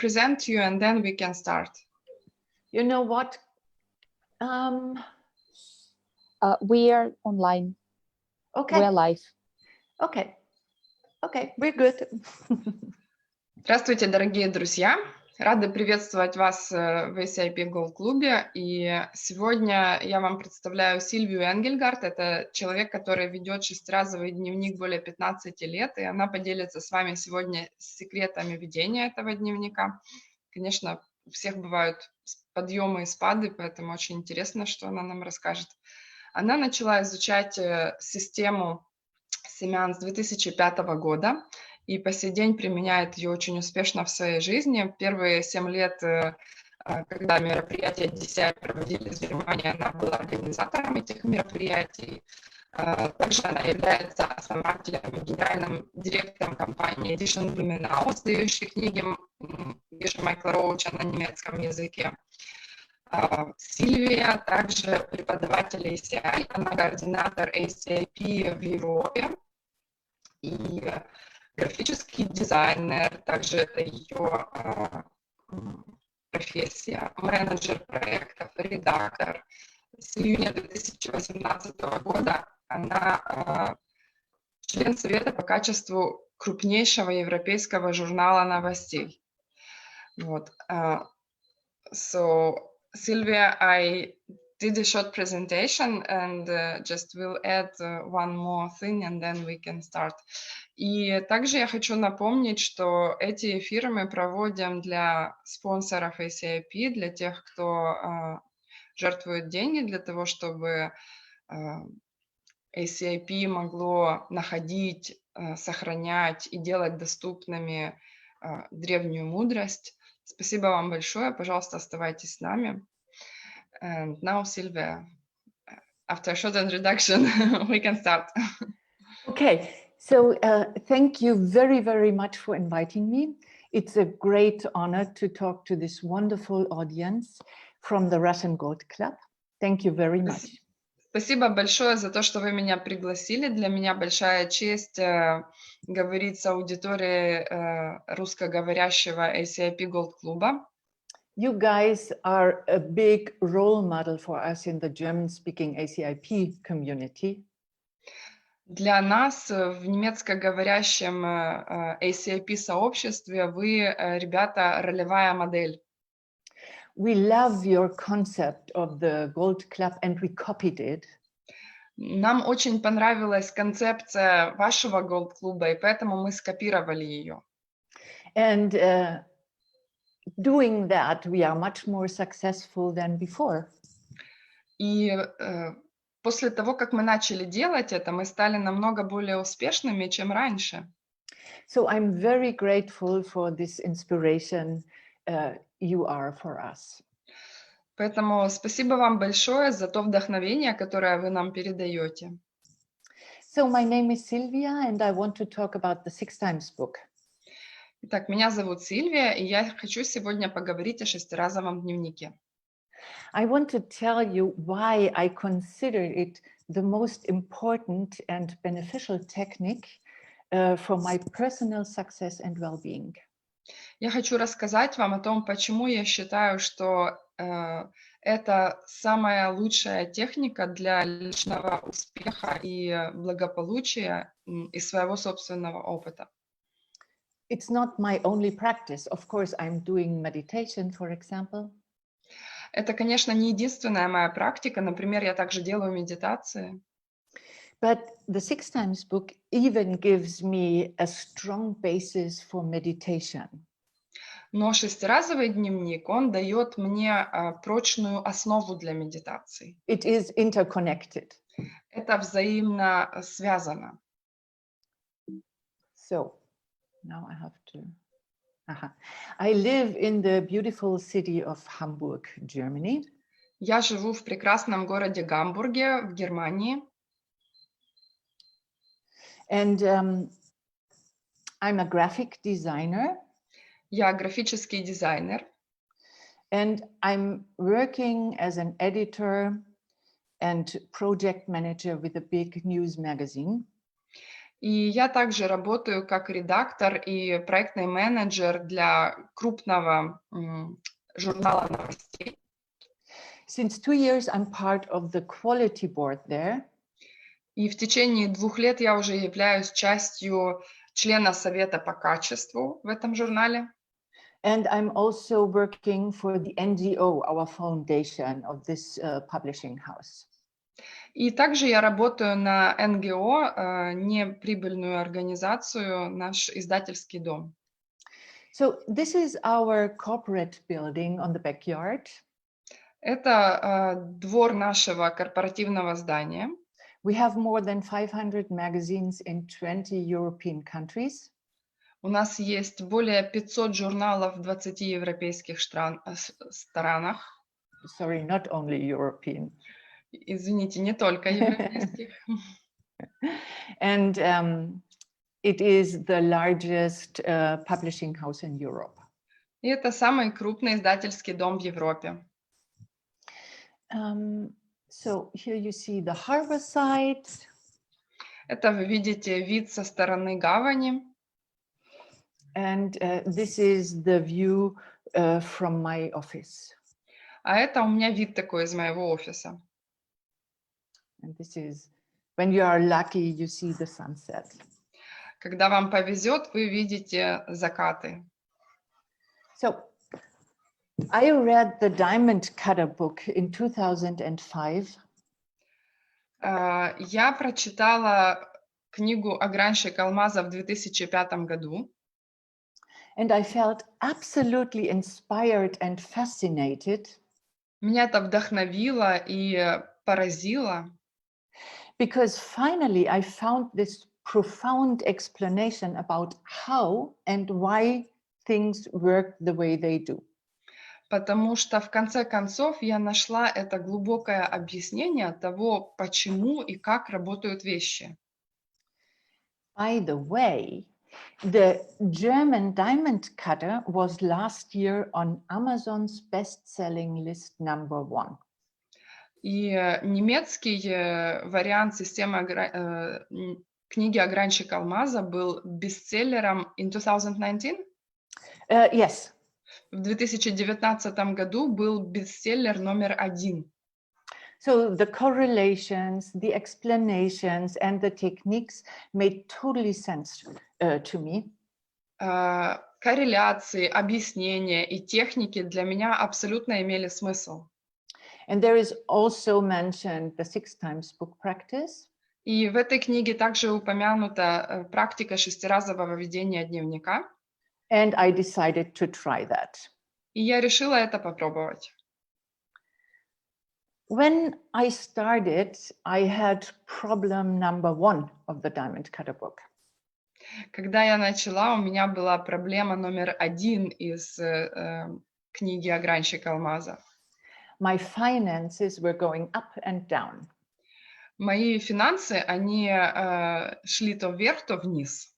present you and then we can start. You know what? We are online. Okay. We're live. Okay. Okay, we're good. Здравствуйте, дорогие друзья! Рады приветствовать вас в ACIP Gold клубе. И сегодня я вам представляю Сильвию Энгельгардт. Это человек, который ведет шестиразовый дневник более 15 лет. И она поделится с вами сегодня секретами ведения этого дневника. Конечно, у всех бывают подъемы и спады, поэтому очень интересно, что она нам расскажет. Она начала изучать систему семян с 2005 года и по сей день применяет ее очень успешно в своей жизни. Первые 7 лет, когда мероприятия DCI проводились в Германии, она была организатором этих мероприятий. Также она является основателем и генеральным директором компании Edition Blumenau, издающей книги Майкла Роуча на немецком языке. Сильвия также преподаватель ACI, она координатор ACIP в Европе и графический дизайнер, также это ее профессия, менеджер проектов, редактор. С июня 2018 года она член Совета по качеству крупнейшего европейского журнала новостей. Вот. So, Sylvia, I did a short presentation and just will add one more thing and then we can start. И также я хочу напомнить, что эти эфиры мы проводим для спонсоров ACIP, для тех, кто жертвует деньги для того, чтобы ACIP могло находить, сохранять и делать доступными древнюю мудрость. Спасибо вам большое. Пожалуйста, оставайтесь с нами. And now, Sylvia, after a short introduction, we can start. Okay, so thank you very, very much for inviting me. It's a great honor to talk to this wonderful audience from the Russian Gold Club. Thank you very much. Спасибо большое за то, что вы меня пригласили. Для меня большая честь говорить с аудиторией русскоговорящего ACIP Gold клуба. You guys are a big role model for us in the German-speaking ACIP community. Для нас в немецкоговорящем ACIP-сообществе вы, ребята, ролевая модель. We love your concept of the Gold Club and we copied it. Нам очень понравилась концепция вашего Gold клуба, и поэтому мы скопировали ее. And doing that, we are much more successful than before. И после того, как мы начали делать это, мы стали намного более успешными, чем раньше. So I'm very grateful for this inspiration you are for us. Поэтому спасибо вам большое за то вдохновение, которое вы нам передаете. So my name is Sylvia and I want to talk about the 6 times book. Итак, меня зовут Сильвия, и я хочу сегодня поговорить о шестиразовом дневнике. I want to tell you why I consider it the most important and beneficial technique for my personal success and well-being. Я хочу рассказать вам о том, почему я считаю, что это самая лучшая техника для личного успеха и благополучия из своего собственного опыта. It's not my only practice. Of course, I'm doing meditation, for example. Это, конечно, не единственная моя практика. Например, я также делаю медитации. But the 6 times book even gives me a strong basis for meditation. Но шестиразовый дневник, он дает мне прочную основу для медитации. It is interconnected. Это взаимно связано. So now I have to. I live in the beautiful city of Hamburg, Germany. Я живу в прекрасном городе Гамбурге в Германии. And I'm a graphic designer. Я графический дизайнер. And I'm working as an editor and project manager with a big news magazine. И я также работаю как редактор и проектный менеджер для крупного журнала новостей. Since 2 years, I'm part of the quality board there. И в течение 2 лет я уже являюсь частью члена совета по качеству в этом журнале. And I'm also working for the NGO, our foundation of this publishing house. И также я работаю на НГО, неприбыльную организацию, наш издательский дом. So this is our corporate building on the backyard. Это двор нашего корпоративного здания. We have more than 500 magazines in 20 European countries. У нас есть более 500 журналов в 20 европейских странах. Sorry, not only European. Извините, не только европейских. And it is the largest publishing house in Europe. И это самый крупный издательский дом в Европе. So here you see the harbor side. Это вы видите вид со стороны гавани. And this is the view from my office. А это у меня вид такой из моего офиса. And this is, when you are lucky, you see the sunset. Когда вам повезет, вы видите закаты. So I read the Diamond Cutter book in 2005. Я прочитала книгу «Огранщик алмаза» в 2005 году. And I felt absolutely inspired and fascinated. Меня это вдохновило и поразило. Because finally I found this profound explanation about how and why things work the way they do. Потому что в конце концов я нашла это глубокое объяснение того, почему и как работают вещи. By the way, the German diamond cutter was last year on Amazon's best-selling list #1. И немецкий вариант системы книги «Огранщик алмаза» был бестселлером in 2019? Yes. В 2019 году был бестселлер номер 1. So the correlations, the explanations, and the techniques made totally sense to me. Корреляции, объяснения и техники для меня абсолютно имели смысл. And there is also mentioned the 6 times book practice. И в этой книге также упомянута практика 6-разового ведения дневника. And I decided to try that. И я решила это попробовать. When I started, I had problem #1 of the Diamond Cutter book. Когда я начала, у меня была проблема номер 1 из книги «Огранщик алмаза». My finances were going up and down. Мои финансы, они шли то вверх, то вниз.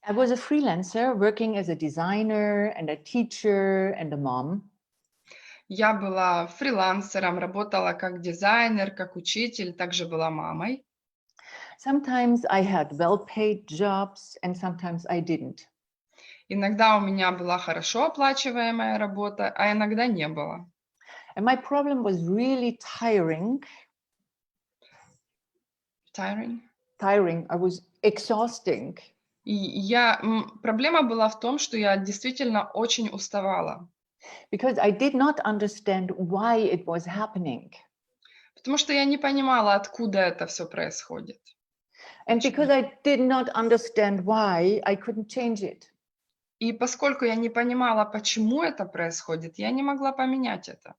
I was a freelancer working as a designer and a teacher and a mom. Я была фрилансером, работала как дизайнер, как учитель, также была мамой. Sometimes I had well-paid jobs and sometimes I didn't. Иногда у меня была хорошо оплачиваемая работа, а иногда не было. And my problem was really tiring. Tiring? Tiring. I was exhausting. И проблема была в том, что я действительно очень уставала. Because I did not understand why it was happening. Потому что я не понимала, откуда это все происходит. And because I did not understand why, I couldn't change it. И поскольку я не понимала, почему это происходит, я не могла поменять это.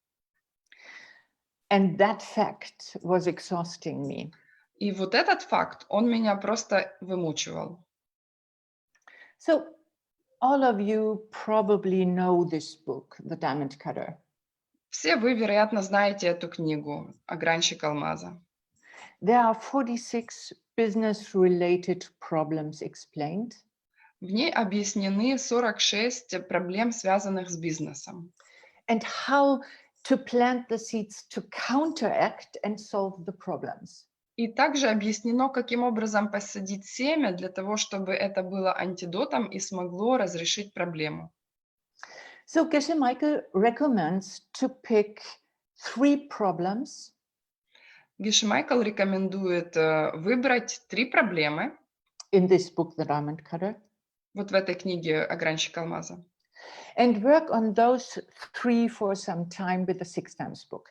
And that fact was exhausting me. И вот этот факт, он меня просто вымучивал. So all of you probably know this book, The Diamond Cutter. Все вы, вероятно, знаете эту книгу «Огранщик алмаза». There are 46 business-related problems explained. В ней объяснены 46 проблем, связанных с бизнесом. And how to plant the seeds to counteract and solve the problems. И также объяснено, каким образом посадить семя для того, чтобы это было антидотом и смогло разрешить проблему. So Geshe-Michael recommends to pick 3 problems Гешемайкл рекомендует выбрать 3 проблемы in this book, The Diamond Cutter, вот в этой книге «Огранщик алмаза» and work on those 3 for some time with the 6 times book.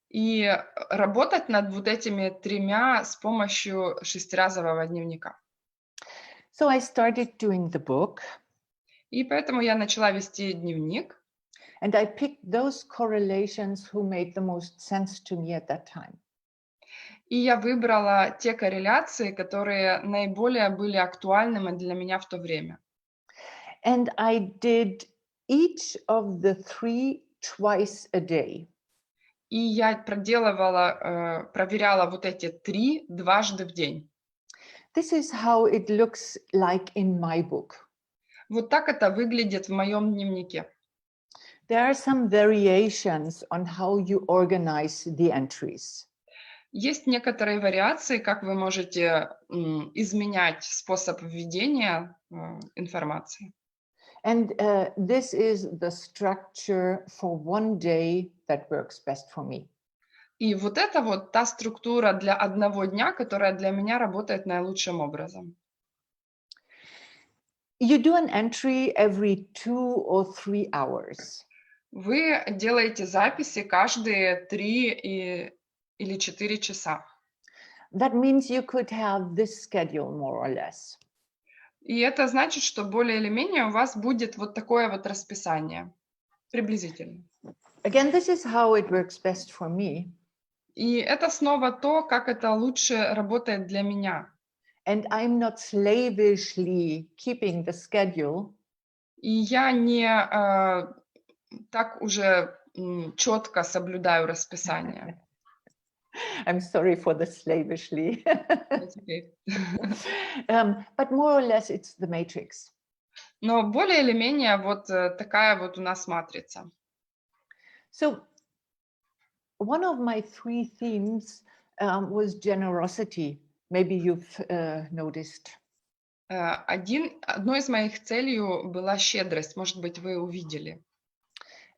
и работать над вот этими 3 с помощью шестиразового дневника. So I started doing the book, И поэтому я начала вести дневник, and I picked those correlations who made the most sense to me at that time. и я выбрала те корреляции, которые наиболее были актуальными для меня в то время. And I did each of the 3 twice a day. И я проверяла вот эти 3 дважды в день. This is how it looks like in my book. Вот так это выглядит в моем дневнике. There are some variations on how you organize the entries. Есть некоторые вариации, как вы можете изменять способ введения информации. And this is the structure for one day that works best for me. И вот это вот та структура для одного дня, которая для меня работает наилучшим образом. You do an entry every 2 or 3 hours. Вы делаете записи каждые 3 или 4 часа. That means you could have this schedule more or less. И это значит, что более или менее у вас будет вот такое вот расписание, приблизительно. Again, this is how it works best for me. И это снова то, как это лучше работает для меня. And I'm not slavishly keeping the schedule. И я не так уже четко соблюдаю расписание. I'm sorry for the slavishly. It's okay. But more or less, it's the matrix. Но более или менее вот такая вот у нас матрица. So one of my 3 themes was generosity. Maybe you've noticed. Одной из моих целей была щедрость. Может быть, вы увидели.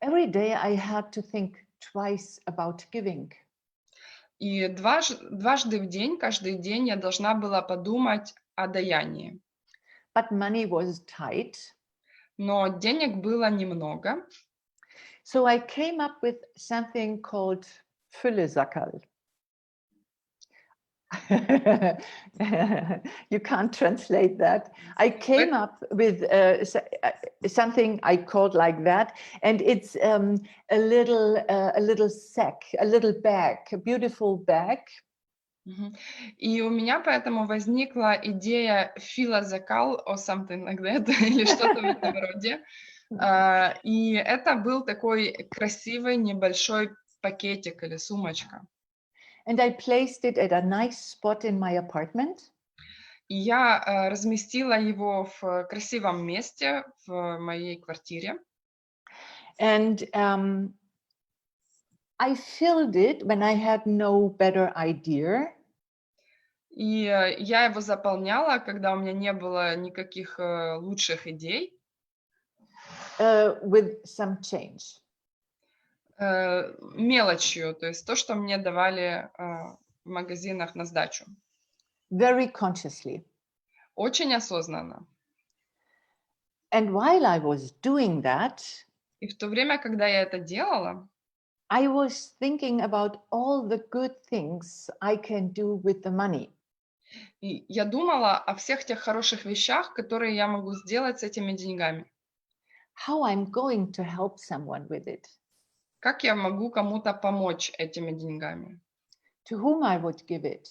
Every day I had to think twice about giving. И дважды в день, каждый день я должна была подумать о даянии. But money was tight. Но денег было немного. So I came up with something called Füllesackerl. You can't translate that. I came up with something I called like that, and it's a little sack, a little bag, a beautiful bag. И у меня поэтому возникла идея филозакал or something like that, или что-то в этом роде. И это был такой красивый небольшой пакетик или сумочка. And I placed it at a nice spot in my apartment. И я разместила его в красивом месте в моей квартире. And I filled it when I had no better idea. И я его заполняла, когда у меня не было никаких лучших идей. With some change. Мелочью, то есть то, что мне давали в магазинах на сдачу. Very consciously. Очень осознанно. And while I was doing that, И в то время, когда я это делала, I was thinking about all the good things I can do with the money. и я думала о всех тех хороших вещах, которые я могу сделать с этими деньгами. How I'm going to help someone with it. Как я могу кому-то помочь этими деньгами? To whom I would give it.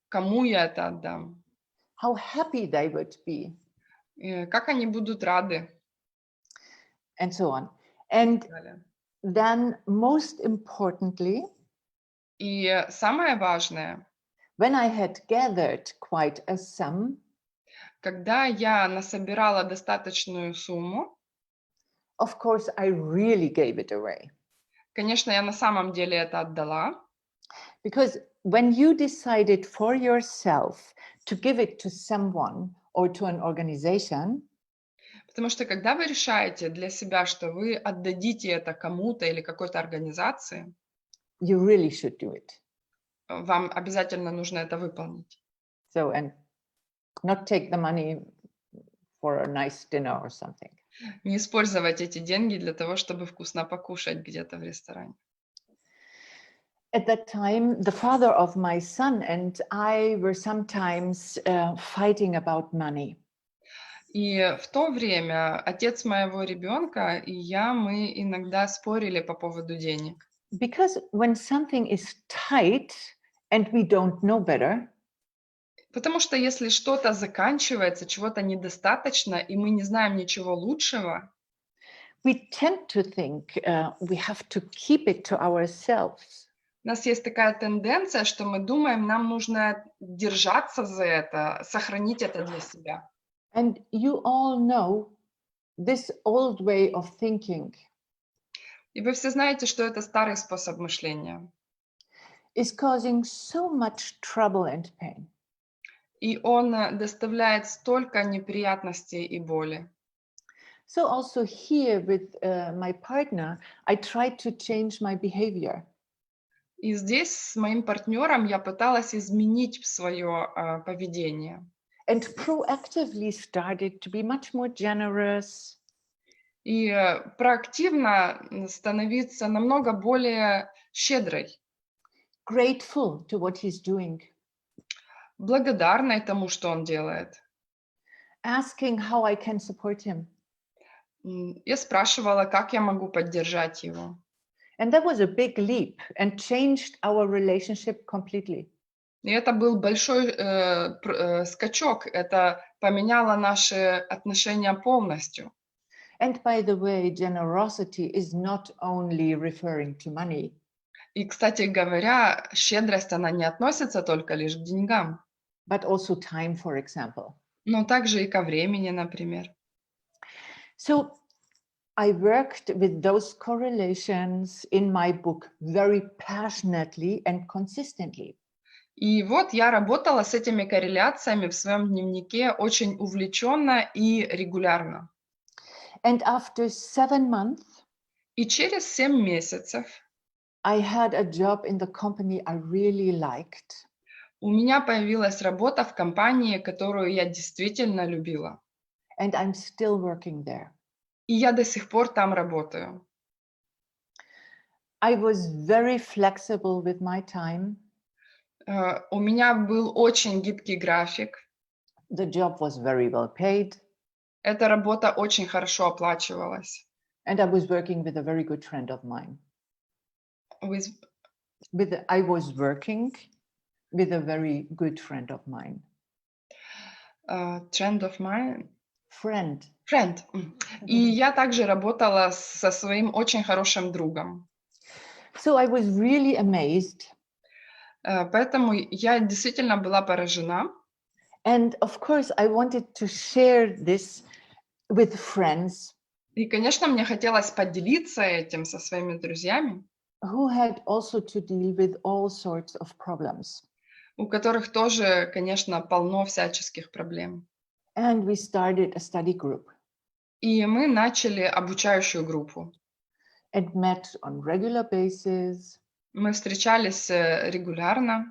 Кому я это отдам? How happy they would be. Как они будут рады? And so on. And Далее. then most importantly, И самое важное, when I had gathered quite a sum, когда я насобирала достаточную сумму, of course, I really gave it away. конечно, я на самом деле это отдала. Because when you decided for yourself to give it to someone or to an organization, Потому что когда вы решаете для себя, что вы отдадите это кому-то или какой-то организации, you really should do it. вам обязательно нужно это выполнить. So, and not take the money for a nice dinner or something. Не использовать эти деньги для того, чтобы вкусно покушать где-то в ресторане. At that time, the father of my son and I were sometimes fighting about money. И в то время отец моего ребенка и я, мы иногда спорили по поводу денег. Because when something is tight and we don't know better, Потому что если что-то заканчивается, чего-то недостаточно, и мы не знаем ничего лучшего, we tend to think we have to keep it to ourselves. у нас есть такая тенденция, что мы думаем, нам нужно держаться за это, сохранить это для себя. And you all know this old way of thinking И вы все знаете, что это старый способ мышления. is causing so much trouble and pain. И он доставляет столько неприятностей и боли. So also here with my partner, I tried to change my behavior. И здесь с моим партнером я пыталась изменить свое поведение. And proactively started to be much more generous, И проактивно становиться намного более щедрой, grateful to what he's doing, благодарной тому, что он делает. asking how I can support him. Я спрашивала, как я могу поддержать его. And that was a big leap and changed our relationship completely. И это был большой скачок, это поменяло наши отношения полностью. And by the way, generosity is not only referring to money. И, кстати говоря, щедрость, она не относится только лишь к деньгам, But also time, for example. но также и ко времени, например. So I worked with those correlations in my book very passionately and consistently. И вот я работала с этими корреляциями в своем дневнике очень увлеченно и регулярно. And after 7 months, И через 7 месяцев I had a job in the company I really liked. у меня появилась работа в компании, которую я действительно любила. And I'm still working there. И я до сих пор там работаю. I was very flexible with my time. У меня был очень гибкий график. The job was very well paid. Эта работа очень хорошо оплачивалась. And I was working with a very good friend of mine. I was working with a very good friend of mine. Friend of mine? Friend. Friend. И я также работала со своим очень хорошим другом. So I was really amazed. Поэтому я действительно была поражена. And of course, I wanted to share this with friends. И, конечно, мне хотелось поделиться этим со своими друзьями, who had also to deal with all sorts of problems. у которых тоже, конечно, полно всяческих проблем. And we started a study group. И мы начали обучающую группу. And met on regular basis. Мы встречались регулярно.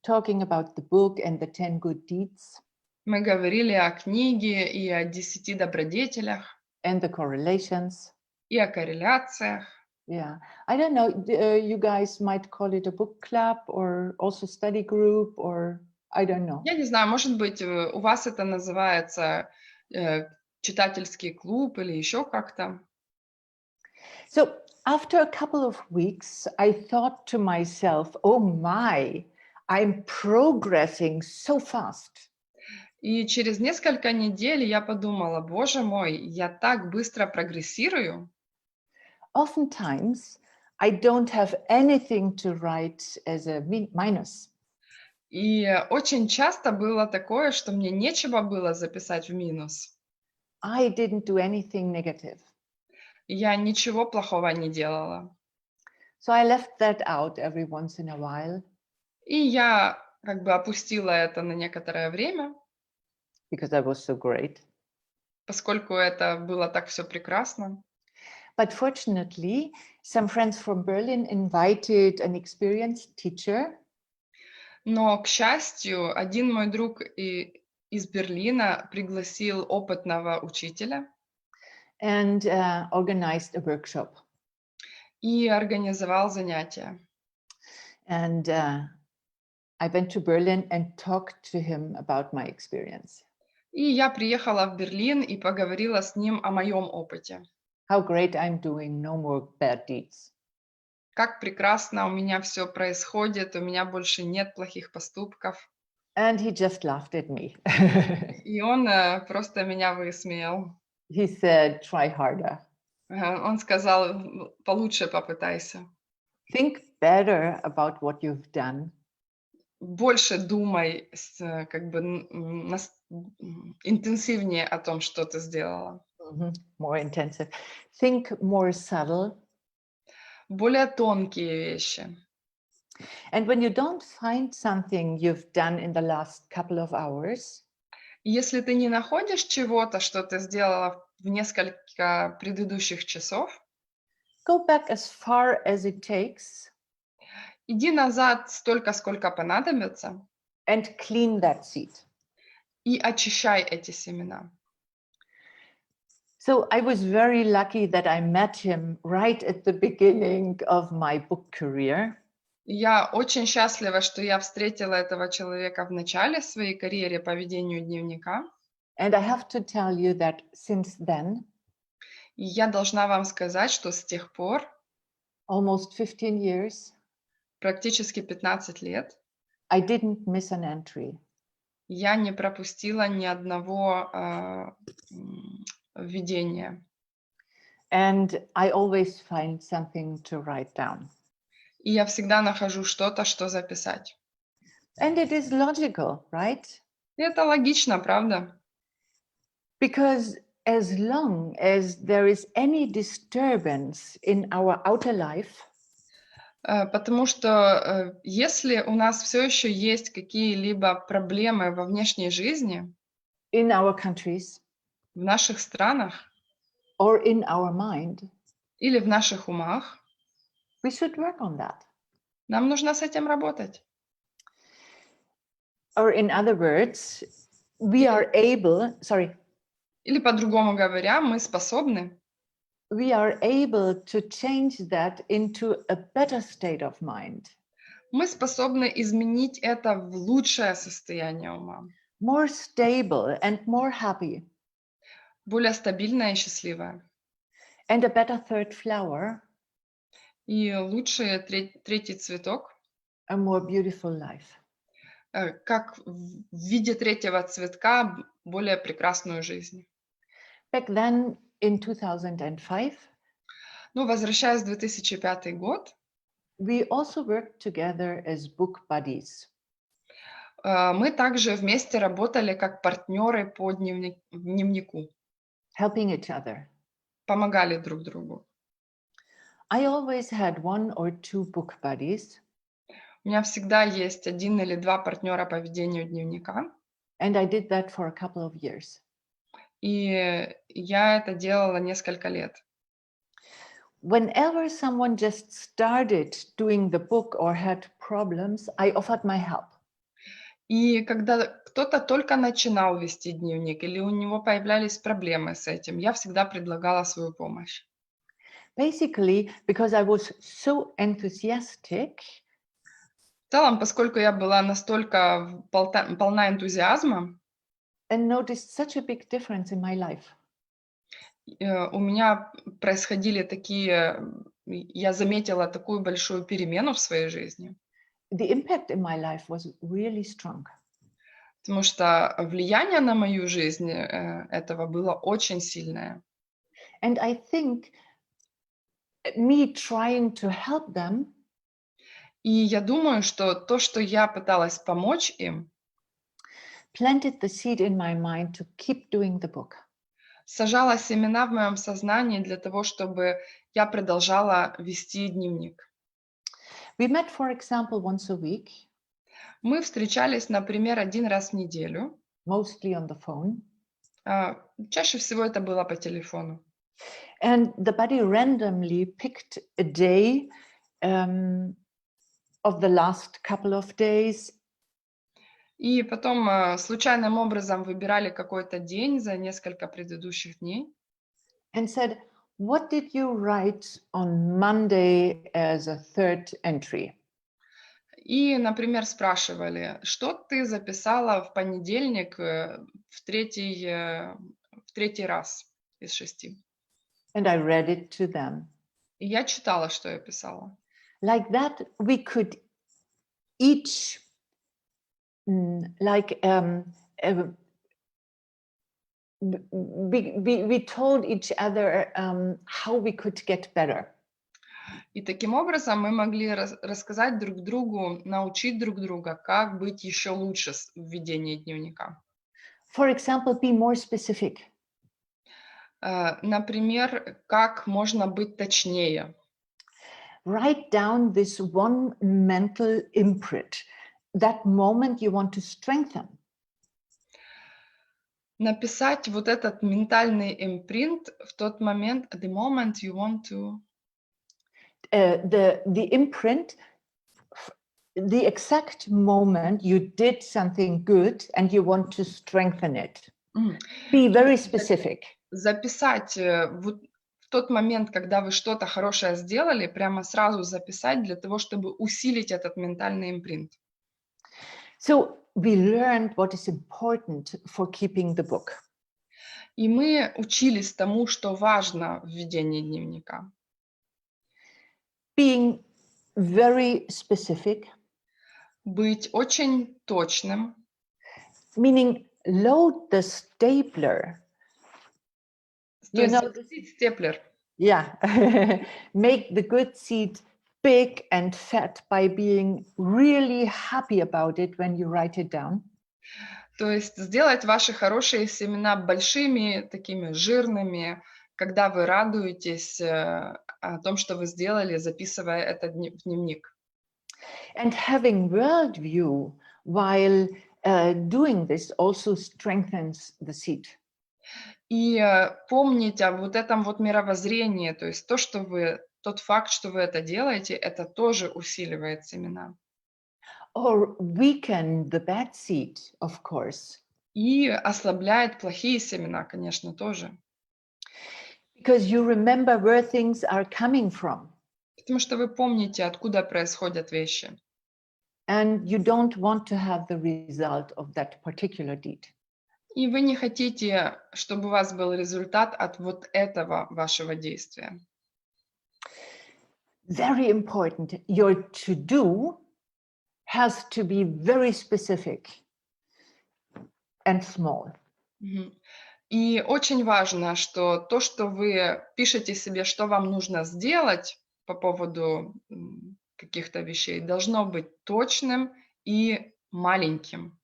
Talking about the book and the 10 good deeds. Мы говорили о книге и о 10 добродетелях. And the correlations. И о корреляциях. Yeah, I don't know, you guys might call it a book club or also study group or I don't know. Я не знаю, может быть, у вас это называется читательский клуб или еще как-то. So after a couple of weeks, I thought to myself, oh my, I'm progressing so fast. И через несколько недель я подумала, боже мой, я так быстро прогрессирую. Oftentimes, I don't have anything to write as a minus. И очень часто было такое, что мне нечего было записать в минус. I didn't do anything negative. Я ничего плохого не делала. So I left that out every once in a while И я как бы опустила это на некоторое время, because that was so great. поскольку это было так все прекрасно. But fortunately, some friends from Berlin invited an experienced teacher Но, к счастью, один мой друг из Берлина пригласил опытного учителя and organized a workshop. и организовал занятия. And I went to Berlin and talked to him about my experience. И я приехала в Берлин и поговорила с ним о моем опыте. How great I'm doing, no more bad deeds. Как прекрасно у меня все происходит, у меня больше нет плохих поступков. And he just laughed at me. И он просто меня высмеял. He said, try harder. Он сказал, получше попытайся. Think better about what you've done. Больше думай, как бы интенсивнее о том, что ты сделала. More intensive. Think more subtle. Более тонкие вещи. And when you don't find something you've done in the last couple of hours, Если ты не находишь чего-то, что ты сделала в несколько предыдущих часов, go back as far as it takes иди назад столько, сколько понадобится, and clean that seed. и очищай эти семена. So I was very lucky that I met him right at the beginning of my book career. Я очень счастлива, что я встретила этого человека в начале своей карьеры по ведению дневника. And I have to tell you that since then, И я должна вам сказать, что с тех пор, almost 15 years, практически 15 лет, I didn't miss an entry. я не пропустила ни одного введения. And I always find something to write down. И я всегда нахожу что-то, что записать. And it is logical, right? И это логично, правда? Because as long as there is any disturbance in our outer life, Потому что если у нас все еще есть какие-либо проблемы во внешней жизни, in our countries, в наших странах or in our mind, или в наших умах, we should work on that. нам нужно с этим работать. Or in other words, we are able, Или по-другому говоря, мы способны we are able to change that into a better state of mind, изменить это в лучшее состояние ума, more stable and more happy, более стабильное и счастливое. and a better third flower, И лучший третий цветок, a more beautiful life. как в виде третьего цветка, более прекрасную жизнь. Back then, in 2005, Ну, возвращаясь в 2005 год, we also worked together as book buddies. мы также вместе работали как партнеры по дневнику, Helping each other. помогали друг другу. I always had one or two book buddies, У меня всегда есть один или два партнера по ведению дневника, and I did that for a couple of years. и я это делала несколько лет. Whenever someone just started doing the book or had problems, I offered my help. И когда кто-то только начинал вести дневник или у него появлялись проблемы с этим, я всегда предлагала свою помощь. Basically, because I was so enthusiastic, В целом, поскольку я была настолько полна энтузиазма, and noticed such a big difference in my life. у меня происходили я заметила такую большую перемену в своей жизни, The impact in my life was really strong. потому что влияние на мою жизнь этого было очень сильное. And I think me trying to help them И я думаю, что то, что я пыталась помочь им, planted the seed in my mind to keep doing the book. сажала семена в моем сознании для того, чтобы я продолжала вести дневник. We met, for example, once a week, Мы встречались, например, один раз в неделю. mostly on the phone. Чаще всего это было по телефону. And the buddy randomly picked a day of the last couple of days. И потом случайным образом выбирали какой-то день за несколько предыдущих дней. And said, what did you write on Monday as a third entry? И, например, спрашивали, что ты записала в понедельник в третий раз из 6. And I read it to them. И я читала, что я писала. Like that, we could each, we told each other how we could get better. И таким образом мы могли рассказать друг другу, научить друг друга, как быть еще лучше в ведении дневника. For example, be more specific. Например, как можно быть точнее. Write down this one mental imprint, that moment you want to strengthen. Написать вот этот ментальный импринт в тот момент, the moment you want to... The imprint, the exact moment you did something good and you want to strengthen it. Be very specific. Записать вот в тот момент, когда вы что-то хорошее сделали, прямо сразу записать для того, чтобы усилить этот ментальный импринт. So we learned what is important for keeping the book. И мы учились тому, что важно в ведении дневника. Being very specific. Быть очень точным. Meaning load the stapler. То есть запустить степлер. Yeah. Make the good seed big and fat by being really happy about it when you write it down. То есть сделать ваши хорошие семена большими, такими жирными, когда вы радуетесь о том, что вы сделали, записывая это в дневник. And having worldview while doing this also strengthens the seed. И помнить о вот этом вот мировоззрении, то есть тот факт, что вы это делаете, это тоже усиливает семена. Or weaken the bad seed, of course. И ослабляет плохие семена, конечно, тоже. Because you remember where things are coming from. Потому что вы помните, откуда происходят вещи. And you don't want to have the result of that particular deed. И вы не хотите, чтобы у вас был результат от вот этого вашего действия. Very important. Your to-do has to be very specific and small. И очень важно, что то, что вы пишете себе, что вам нужно сделать по поводу каких-то вещей, должно быть точным и маленьким.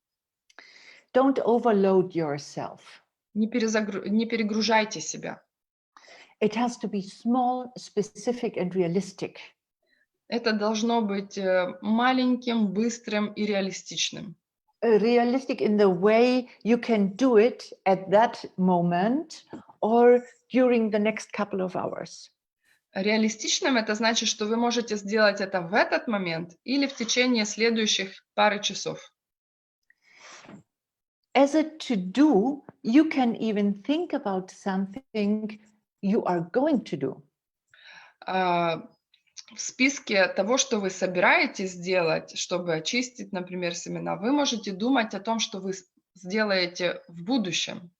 Don't overload yourself. Не перегружайте себя. It has to be small, specific, and realistic. Это должно быть маленьким, быстрым и реалистичным. Realistic in the way you can do it at that moment or during the next couple of hours. Реалистичным это значит, что вы можете сделать это в этот момент или в течение следующих пары часов. As a to-do, you can even think about something you are going to do. В списке того, что вы собираетесь сделать, чтобы очистить, например, семена, вы можете думать о том, что вы сделаете в будущем.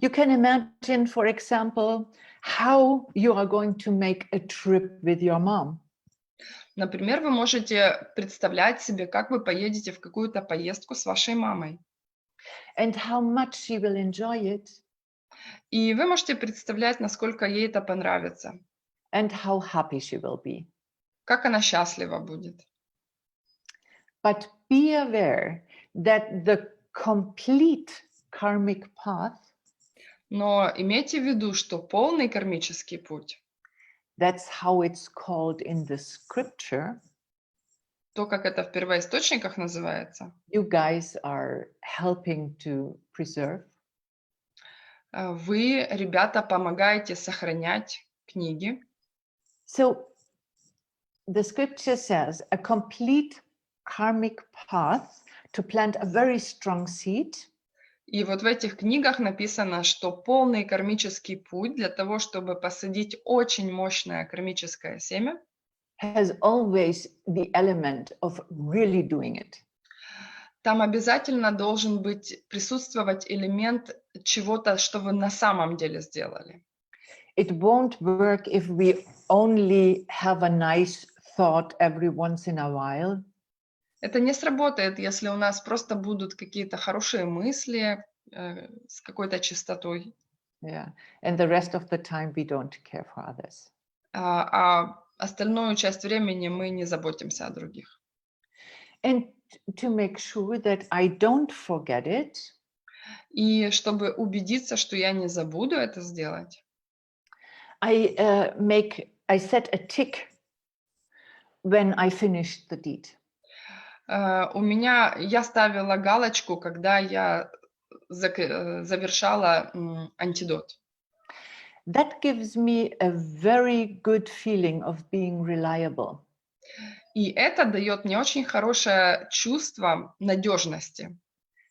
You can imagine, for example, how you are going to make a trip with your mom. Например, вы можете представлять себе, как вы поедете в какую-то поездку с вашей мамой. And how much she will enjoy it. И вы можете представлять, насколько ей это понравится. And how happy she will be. Как она счастлива будет. But be aware that the complete karmic path, Но имейте в виду, что полный кармический путь, that's how it's called in the scripture, то, как это в первоисточниках называется, you guys are helping to preserve. вы, ребята, помогаете сохранять книги. So the scripture says a complete karmic path to plant a very strong seed И вот в этих книгах написано, что полный кармический путь для того, чтобы посадить очень мощное кармическое семя, has always the element of really doing it. там обязательно должен присутствовать элемент чего-то, что вы на самом деле сделали. It won't work if we only have a nice thought every once in a while. Это не сработает, если у нас просто будут какие-то хорошие мысли с какой-то чистотой, Yeah. And the rest of the time we don't care for others. а остальную часть времени мы не заботимся о других. And to make sure that I don't forget it, И чтобы убедиться, что я не забуду это сделать, I set a tick when I finished the deed. я ставила галочку, когда я завершала антидот. That gives me a very good feeling of being reliable. И это дает мне очень хорошее чувство надежности.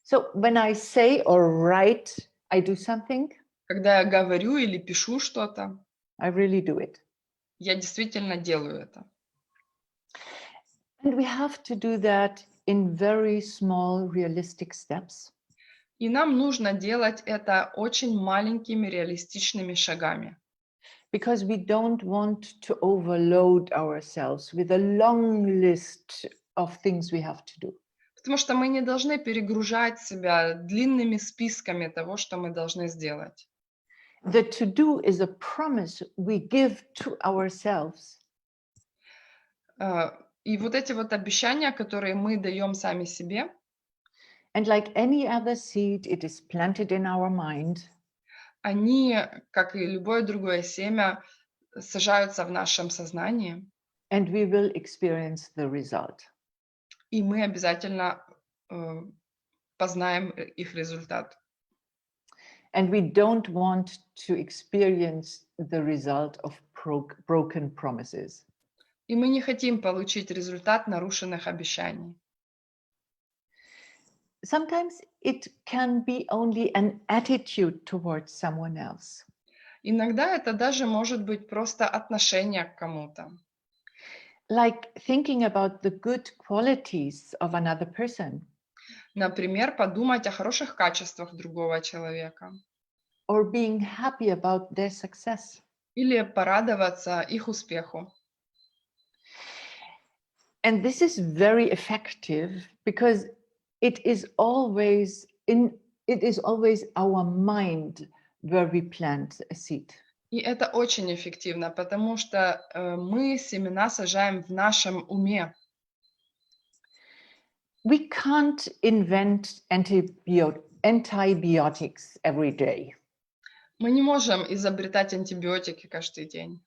So when I say or write, I do something, Когда я говорю или пишу что-то, I really do it. я действительно делаю это. And we have to do that in very small, realistic steps. И нам нужно делать это очень маленькими реалистичными шагами. Because we don't want to overload ourselves with a long list of things we have to do. Потому что мы не должны перегружать себя длинными списками того, что мы должны сделать. The to-do is a promise we give to ourselves. И вот эти вот обещания, которые мы даем сами себе, And like any other seed, it is planted in our mind. они, как и любое другое семя, сажаются в нашем сознании, And we will experience the result. и мы обязательно познаем их результат. And we don't want to experience the result of broken promises. И мы не хотим получить результат нарушенных обещаний. Sometimes it can be only an attitude towards someone else. Иногда это даже может быть просто отношение к кому-то. Like thinking about the good qualities of another person. Например, подумать о хороших качествах другого человека. Or being happy about their success. Или порадоваться их успеху. And this is very effective because it is always our mind where we plant a seed. И это очень эффективно, потому что мы семена сажаем в нашем уме. We can't invent antibiotics every day. Мы не можем изобретать антибиотики каждый день.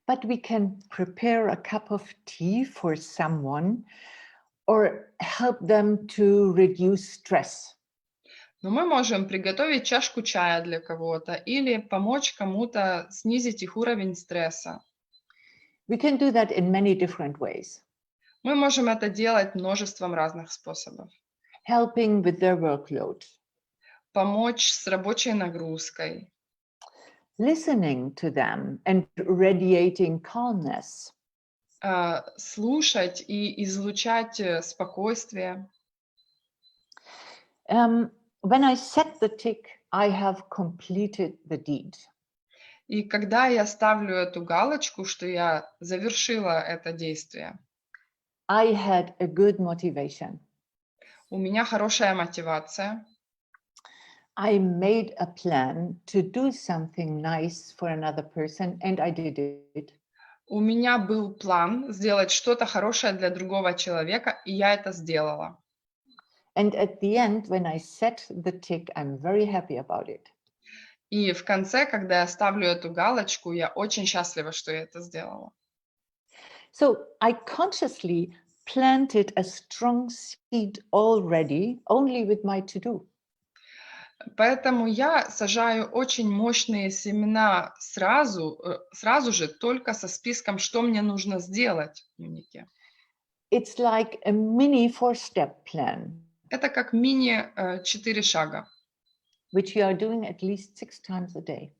But we can prepare a cup of tea for someone or help them to reduce stress. Но мы можем приготовить чашку чая для кого-то или помочь кому-то снизить их уровень стресса. We can do that in many different ways. Мы можем это делать множеством разных способов. Helping with their workload. Помочь с рабочей нагрузкой. Listening to them and radiating calmness. Слушать и излучать спокойствие. When I set the tick, I have completed the deed. И когда я ставлю эту галочку, что я завершила это действие, I had a good motivation. у меня хорошая мотивация. I made a plan to do something nice for another person, and I did it. У меня был план сделать что-то хорошее для другого человека, и я это сделала. And at the end, when I set the tick, I'm very happy about it. И в конце, когда я ставлю эту галочку, я очень счастлива, что я это сделала. So I consciously planted a strong seed already, only with my to-do. Поэтому я сажаю очень мощные семена сразу же, только со списком, что мне нужно сделать в дневнике. It's like a mini 4-step plan, Это как мини 4 шага. which you are doing at least 6 times a day.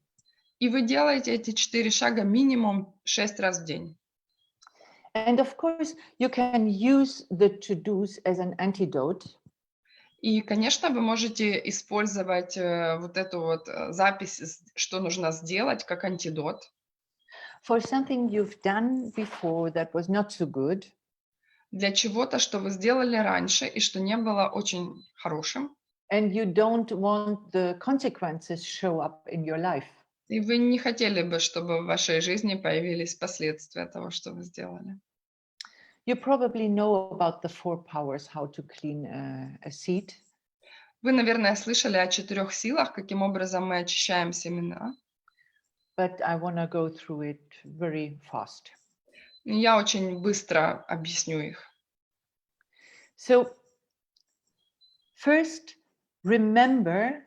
И вы делаете эти 4 шага минимум 6 раз в день. And of course, you can use the to-dos as an antidote. И, конечно, вы можете использовать вот эту вот запись, что нужно сделать, как антидот. For something you've done before that was not so good, Для чего-то, что вы сделали раньше и что не было очень хорошим. and you don't want the consequences show up in your life. И вы не хотели бы, чтобы в вашей жизни появились последствия того, что вы сделали. You probably know about the 4 powers, how to clean a seed. Вы, наверное, слышали о 4 силах, каким образом мы очищаем семена. But I want to go through it very fast. Я очень быстро объясню их. So, first, remember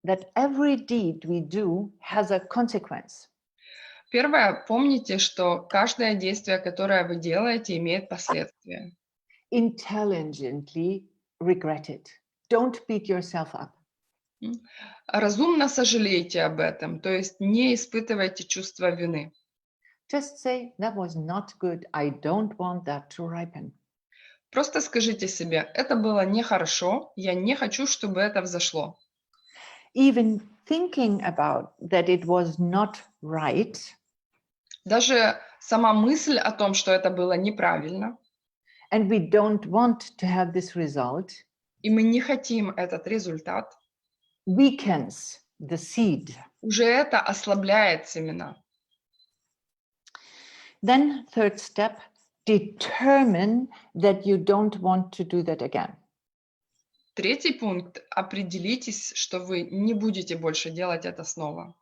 that every deed we do has a consequence. Первое, помните, что каждое действие, которое вы делаете, имеет последствия. Intelligently regret it. Don't beat yourself up. Разумно сожалейте об этом, то есть не испытывайте чувство вины. Just say, that was not good. I don't want that to ripen. Просто скажите себе, это было нехорошо, я не хочу, чтобы это взошло. Even thinking about that it was not right Даже сама мысль о том, что это было неправильно, and we don't want to have this result, и мы не хотим этот результат, weakens the seed. уже это ослабляет семена. Then, third step, determine that you don't want to do that again. Третий пункт. Определитесь, что вы не будете больше делать это снова.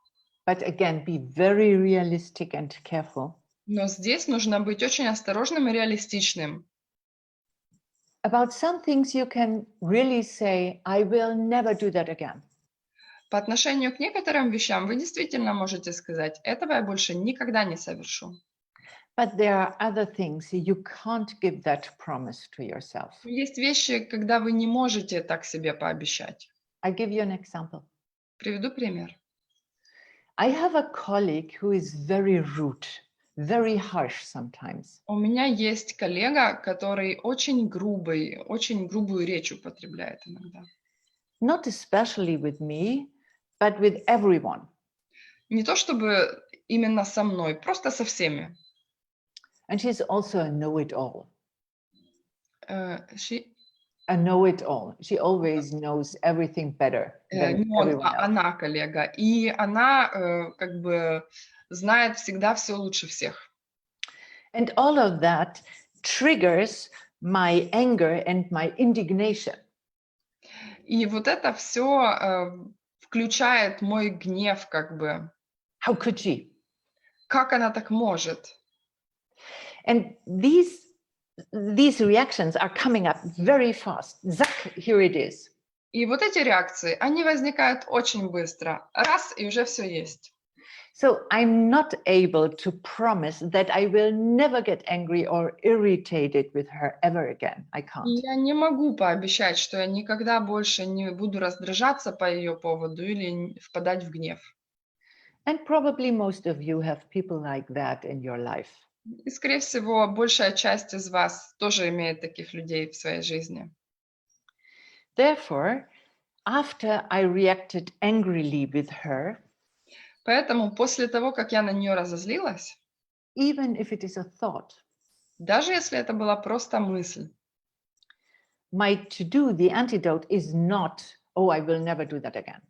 But again, be very realistic and careful. Но здесь нужно быть очень осторожным и реалистичным. About some things you can really say, I will never do that again. По отношению к некоторым вещам вы действительно можете сказать, этого я больше никогда не совершу. But there are other things you can't give that promise to yourself. Есть вещи, когда вы не можете так себе пообещать. I give you an example. Приведу пример. I have a colleague who is very rude, very harsh sometimes. У меня есть коллега, который очень грубый, очень грубую речь употребляет иногда. Not especially with me, but with everyone. Не то чтобы именно со мной, просто со всеми. And she's also a know-it-all. She- A know-it-all. She always knows everything better than не он, everyone а else. она коллега. И она как бы знает всегда все лучше всех. And all of that triggers my anger and my indignation. И вот это все включает мой гнев, как бы. How could she? Как она так может? And these reactions are coming up very fast. Zack, here it is. И вот эти реакции, они возникают очень быстро. Раз, и уже все есть. So I'm not able to promise that I will never get angry or irritated with her ever again. I И can't. я не могу пообещать, что я никогда больше не буду раздражаться по ее поводу или впадать в гнев. And probably most of you have people like that in your life. И, скорее всего, большая часть из вас тоже имеет таких людей в своей жизни. Therefore, after I reacted angrily with her, Поэтому после того, как я на нее разозлилась, even if it is a thought, даже если это была просто мысль, my to-do, the antidote is not, oh, I will never do that again.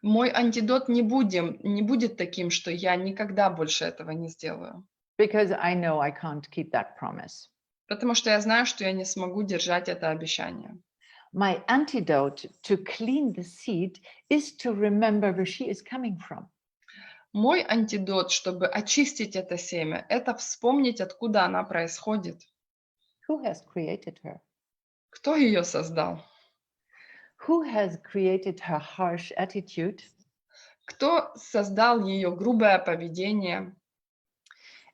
мой антидот не будет таким, что я никогда больше этого не сделаю. Because I know I can't keep that promise. Потому что я знаю, что я не смогу держать это обещание. My antidote to clean the seed is to remember where she is coming from. Мой антидот, чтобы очистить это семя, это вспомнить, откуда она происходит. Who has created her? Кто ее создал? Who has created her harsh attitude? Кто создал ее грубое поведение?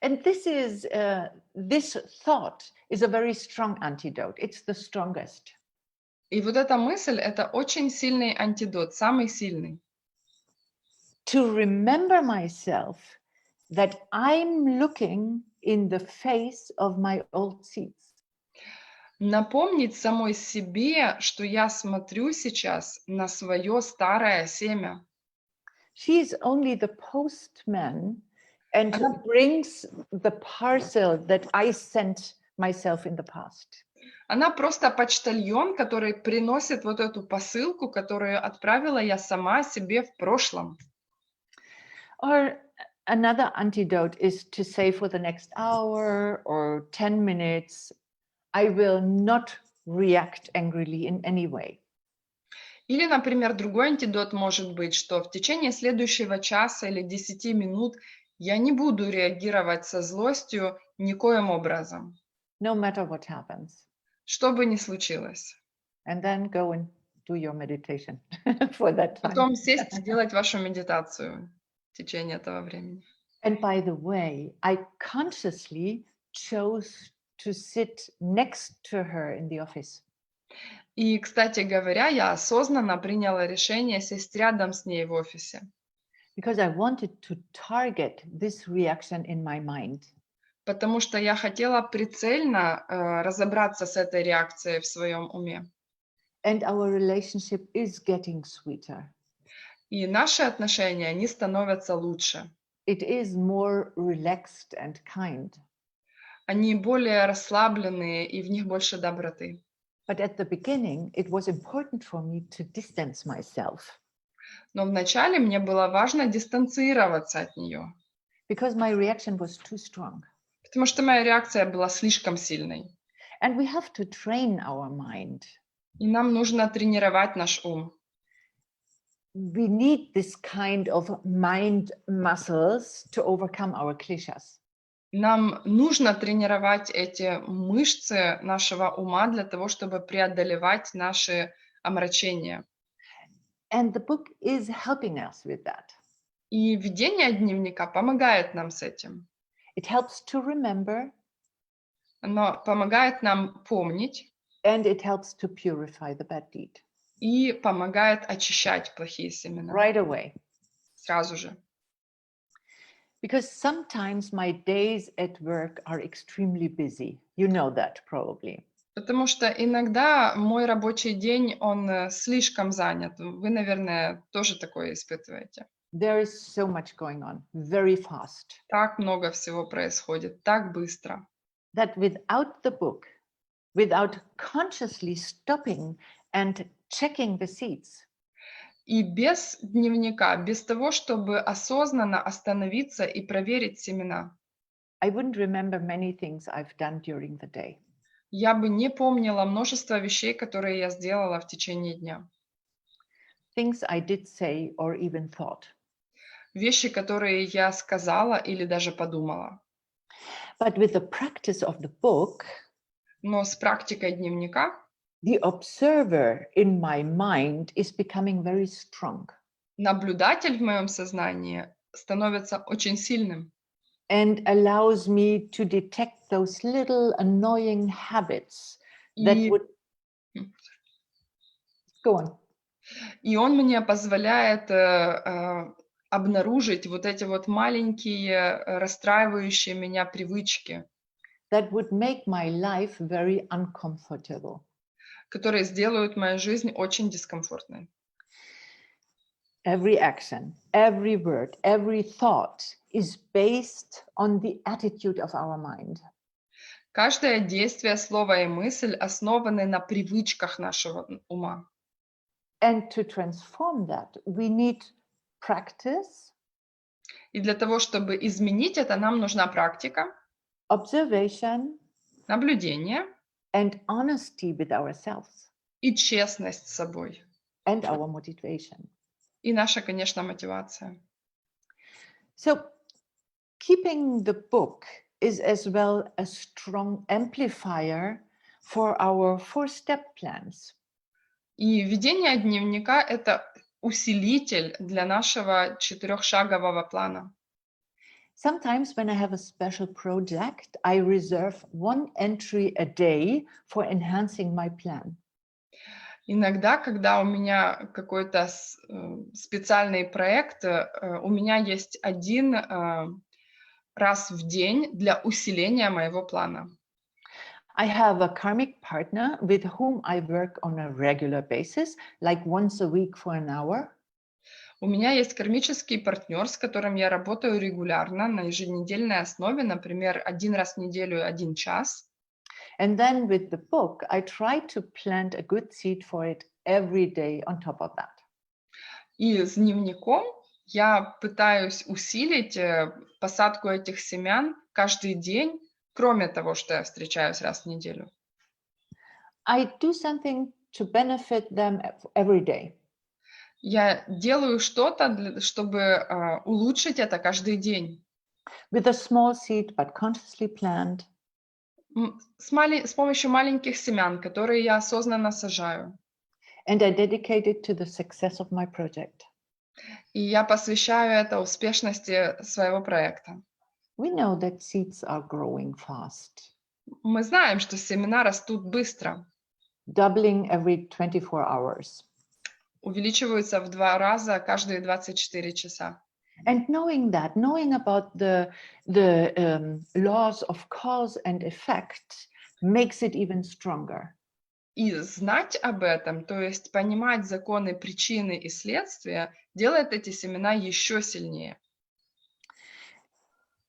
And this thought is a very strong antidote. It's the strongest. И вот эта мысль — это очень сильный антидот, самый сильный. To remember myself that I'm looking in the face of my old seeds. Напомнить самой себе, что я смотрю сейчас на свое старое семя. She is only the postman and Она- brings the parcel that I sent myself in the past. Она просто почтальон, который приносит вот эту посылку, которую отправила я сама себе в прошлом. Or another antidote is to say for the next hour or 10 minutes, I will not react angrily in any way. Или, например, другой антидот может быть, что в течение следующего часа или 10 минут я не буду реагировать со злостью никоим образом, No matter what happens. что бы ни случилось. And then go and do your meditation for that time. Потом сесть и делать вашу медитацию в течение этого времени. And by the way, I consciously chose to sit next to her in the office. И, кстати говоря, я осознанно приняла решение сесть рядом с ней в офисе, Because I wanted to target this reaction in my mind. потому что я хотела прицельно разобраться с этой реакцией в своем уме. And our relationship is getting sweeter. И наши отношения, они становятся лучше. It is more relaxed and kind. Они более расслабленные, и в них больше доброты. But at the beginning, it was important for me to distance myself Но вначале мне было важно дистанцироваться от нее, because my reaction was too strong. потому что моя реакция была слишком сильной. And we have to train our mind. И нам нужно тренировать наш ум. We need this kind of mind muscles to overcome our clichés. Нам нужно тренировать эти мышцы нашего ума для того, чтобы преодолевать наши омрачения. And the book is helping us with that. И ведение дневника помогает нам с этим. It helps to remember, Оно помогает нам помнить and it helps to purify the bad deed и помогает очищать плохие семена right away. сразу же. Because sometimes my days at work are extremely busy. You know that probably. Потому что иногда мой рабочий день, он слишком занят. Вы, наверное, тоже такое испытываете. There is so much going on very fast Так много всего происходит, так быстро. that without the book, without consciously stopping and checking the seeds, И без дневника, без того, чтобы осознанно остановиться и проверить семена, I wouldn't remember many things I've done during the day. я бы не помнила множество вещей, которые я сделала в течение дня. Things I did say or even thought. Вещи, которые я сказала или даже подумала. But with the practice of the book, Но с практикой дневника the observer in my mind is becoming very strong наблюдатель в моем сознании становится очень сильным and allows me to detect those little annoying habits that и, would go on. и он мне позволяет обнаружить вот эти вот маленькие расстраивающие меня привычки, That would make my life very uncomfortable. которые сделают мою жизнь очень дискомфортной. Every action, every word, every thought is based on the attitude of our mind. Каждое действие, слово и мысль основаны на привычках нашего ума. And to transform that, we need practice, И для того, чтобы изменить это, нам нужна практика, observation, наблюдение and honesty with ourselves и честность с собой. and our motivation. И наша, конечно, мотивация. So keeping the book is as well a strong amplifier for our 4-step plans. И ведение дневника — это усилитель для нашего 4-шагового плана. Sometimes when I have a special project, I reserve 1 entry a day for enhancing my plan. Иногда, когда у меня какой-то специальный проект, у меня есть 1 раз в день для усиления моего плана. I have a karmic partner with whom I work on a regular basis, like once a week for an hour. У меня есть кармический партнер, с которым я работаю регулярно на еженедельной основе, например, 1 раз в неделю 1 час. And then with the book, I try to plant a good seed for it every day on top of that. И с дневником я пытаюсь усилить посадку этих семян каждый день, кроме того, что я встречаюсь раз в неделю. I do something to benefit them every day. Я делаю что-то, чтобы улучшить это каждый день. With a small seed, but consciously planted. С помощью маленьких семян, которые я осознанно сажаю. And I dedicate it to the success of my project. И я посвящаю это успешности своего проекта. We know that seeds are growing fast, Мы знаем, что семена растут быстро, doubling every 24 hours. увеличиваются в 2 раза каждые 24 часа. And knowing that, knowing about the laws of cause and effect makes it even stronger. И знать об этом, то есть понимать законы причины и следствия, делает эти семена еще сильнее.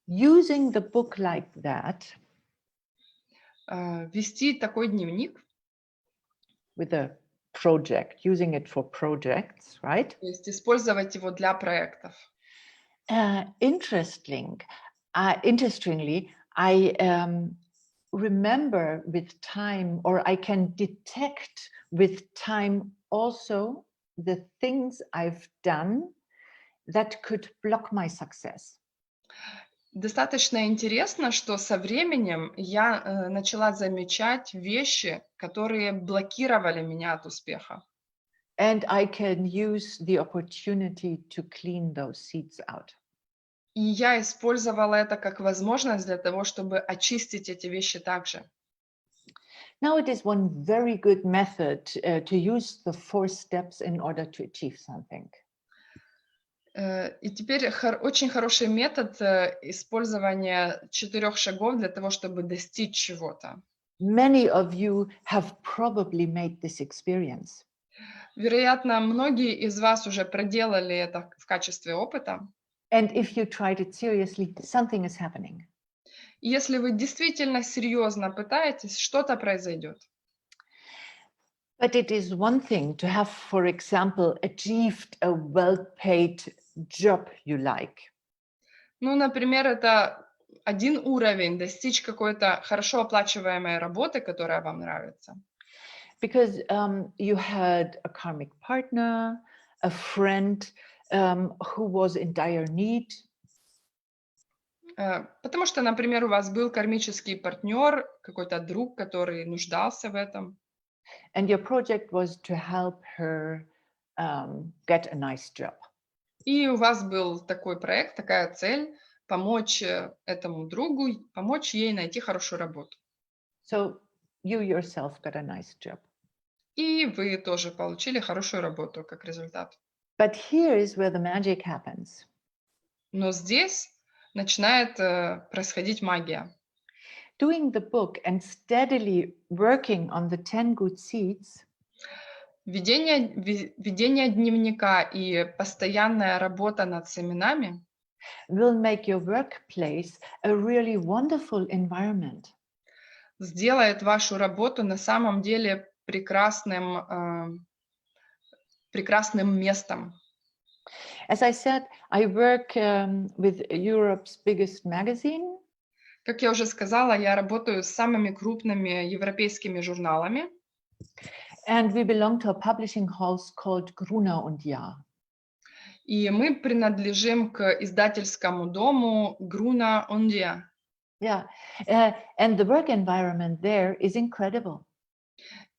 Using the book like that, Вести такой дневник, with a project, using it for projects, right? то есть использовать его для проектов. Interestingly, I remember with time, or I can detect with time also the things I've done that could block my success. Достаточно интересно, что со временем я начала замечать вещи, которые блокировали меня от успеха. And I can use the opportunity to clean those seeds out. И я использовала это как возможность для того, чтобы очистить эти вещи также. Now it is one very good method to use the 4 steps in order to achieve something. И теперь очень хороший метод использования 4 шагов для того, чтобы достичь чего-то. Many of you have probably made this experience. Вероятно, многие из вас уже проделали это в качестве опыта. And if you tried it seriously, something is happening. И если вы действительно серьезно пытаетесь, что-то произойдет. But it is one thing to have, for example, achieved a well-paid job you like. Ну, например, это один уровень, достичь какой-то хорошо оплачиваемой работы, которая вам нравится. Because you had a karmic partner, a friend who was in dire need. Потому что, например, у вас был кармический партнер, какой-то друг, который нуждался в этом. And your project was to help her get a nice job. И у вас был такой проект, такая цель — помочь этому другу, помочь ей найти хорошую работу. So you yourself got a nice job. И вы тоже получили хорошую работу как результат. But here is where the magic happens. Но здесь начинает происходить магия. Doing the book and steadily working on the 10 good seeds Ведение дневника и постоянная работа над семенами will make your workplace a really wonderful environment. сделает вашу работу на самом деле прекрасным местом. As I said, I work with Europe's biggest magazine. Как я уже сказала, я работаю с самыми крупными европейскими журналами. And we belong to a publishing house called Gruner und Jahr. И мы принадлежим к издательскому дому Gruner und Jahr. Yeah, and the work environment there is incredible.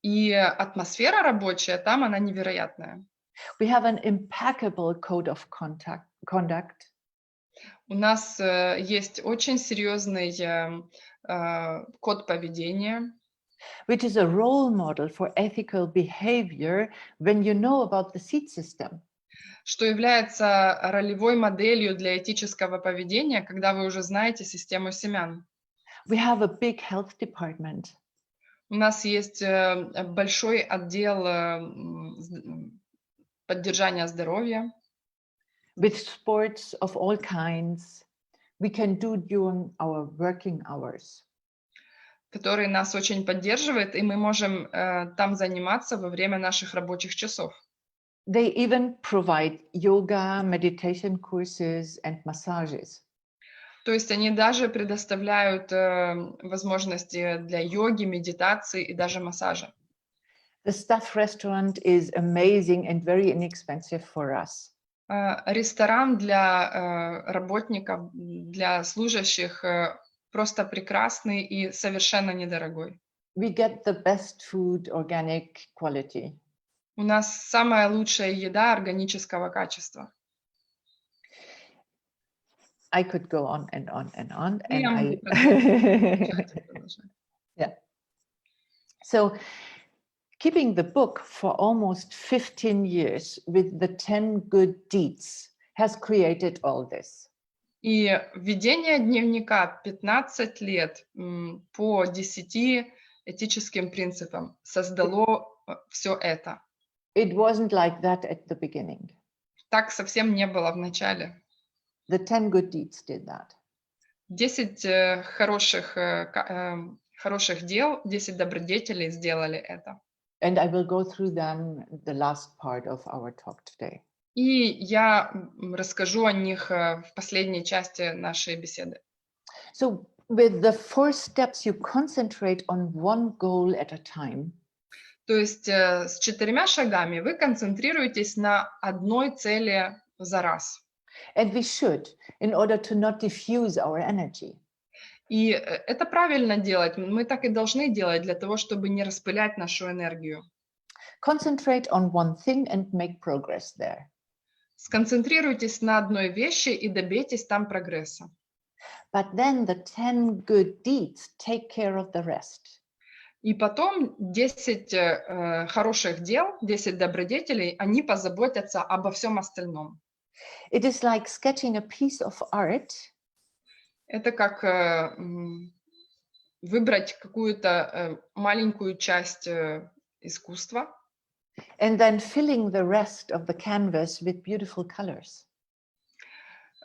И атмосфера рабочая там, она невероятная. We have an impeccable code of conduct. У нас есть очень серьезный код поведения, Which is a role model for ethical behavior when you know about the seed system. что является ролевой моделью для этического поведения, когда вы уже знаете систему семян. We have a big health department. У нас есть большой отдел поддержания здоровья, With sports of all kinds, we can do during our working hours. который нас очень поддерживает, и мы можем там заниматься во время наших рабочих часов. They even provide yoga, meditation courses and massages. То есть они даже предоставляют возможности для йоги, медитации и даже массажа. The staff restaurant is amazing and very inexpensive for us. Ресторан для работников, для служащих просто прекрасный и совершенно недорогой. We get the best food, organic quality. У нас самая лучшая еда органического качества. I could go on and on and on. И я могу And yeah. So keeping the book for almost 15 years with the 10 good deeds has created all this. И ведение дневника 15 лет по 10 этическим принципам создало все это. It wasn't like that at the beginning. Так совсем не было в начале. The 10 good deeds did that. 10 хороших дел, 10 добродетелей сделали это. And I will go through them the last part of our talk today. И я расскажу о них в последней части нашей беседы. So with the 4 steps, you concentrate on one goal at a time. То есть с 4 шагами вы концентрируетесь на одной цели за раз. And we should, in order to not diffuse our energy. И это правильно делать. Мы так и должны делать для того, чтобы не распылять нашу энергию. Concentrate on one thing and make progress there. Сконцентрируйтесь на одной вещи и добейтесь там прогресса. But then the 10 good deeds take care of the rest. И потом 10 хороших дел, 10 добродетелей, они позаботятся обо всем остальном. It is like sketching a piece of art. Это как выбрать какую-то маленькую часть искусства. And then filling the rest of the canvas with beautiful colors.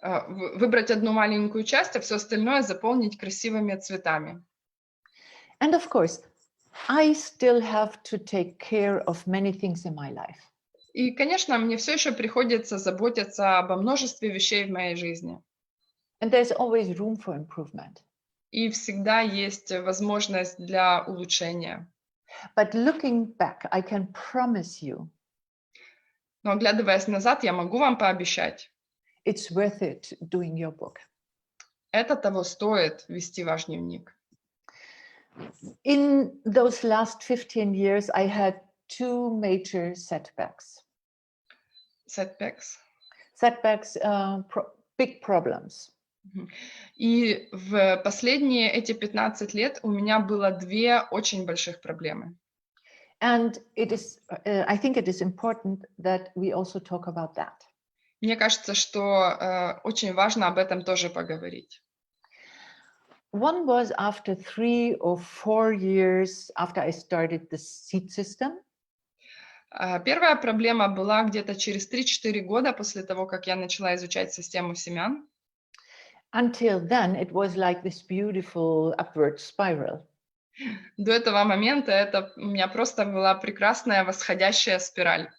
Выбрать одну маленькую часть, а все остальное заполнить красивыми цветами. And of course, I still have to take care of many things in my life. И, конечно, мне все еще приходится заботиться обо множестве вещей в моей жизни. And there's always room for improvement. И всегда есть возможность для улучшения. But looking back, I can promise you, Но оглядываясь назад, я могу вам пообещать, it's worth it doing your book. это того стоит вести ваш дневник. In those last 15 years, I had 2 major setbacks. Setbacks. Setbacks, big problems. И в последние эти 15 лет у меня было 2 очень больших проблемы. And it is, I think it is important that we also talk about that. Мне кажется, что очень важно об этом тоже поговорить. One was after 3 or 4 years after I started the seed system. Первая проблема была где-то через 3-4 года после того, как я начала изучать систему семян. Until then, it was like this beautiful upward spiral. До этого момента это у меня просто была прекрасная восходящая спираль.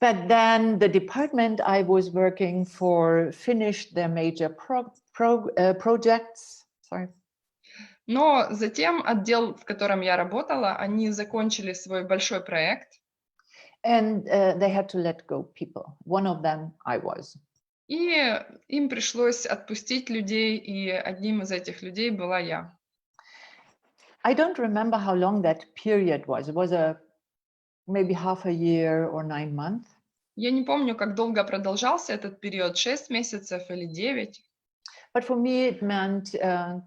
But then the department I was working for finished their major projects. Sorry. Но затем отдел, в котором я работала, они закончили свой большой проект. And they had to let go people. One of them I was. И им пришлось отпустить людей, и одним из этих людей была я. I don't remember how long that period was. It was maybe half a year or 9 months. Я не помню, как долго продолжался этот период, 6 месяцев или 9. But for me, it meant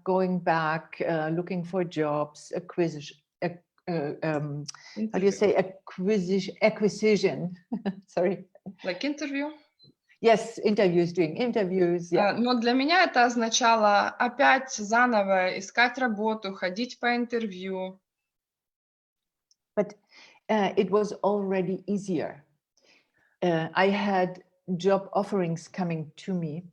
going back, looking for jobs, how do you say acquisition? Sorry. Like interview. Yes, interviews, doing interviews. Yeah. Но для меня это означало опять заново искать работу, ходить по интервью. But it was already easier. I had job offerings coming to me.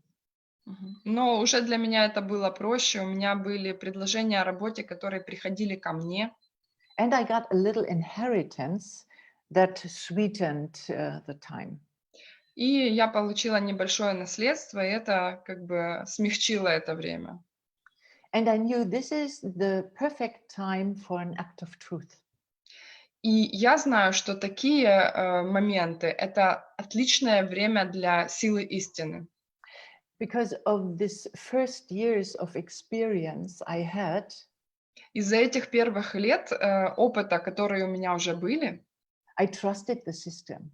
Но уже для меня это было проще. У меня были предложения о работе, которые приходили ко мне. And I got a little inheritance that sweetened the time. И я получила небольшое наследство, и это как бы смягчило это время. And I knew this is the perfect time for an act of truth. И я знаю, что такие моменты — это отличное время для силы истины. Because of this first years of experience I had, Из-за этих первых лет опыта, которые у меня уже были, I trusted the system.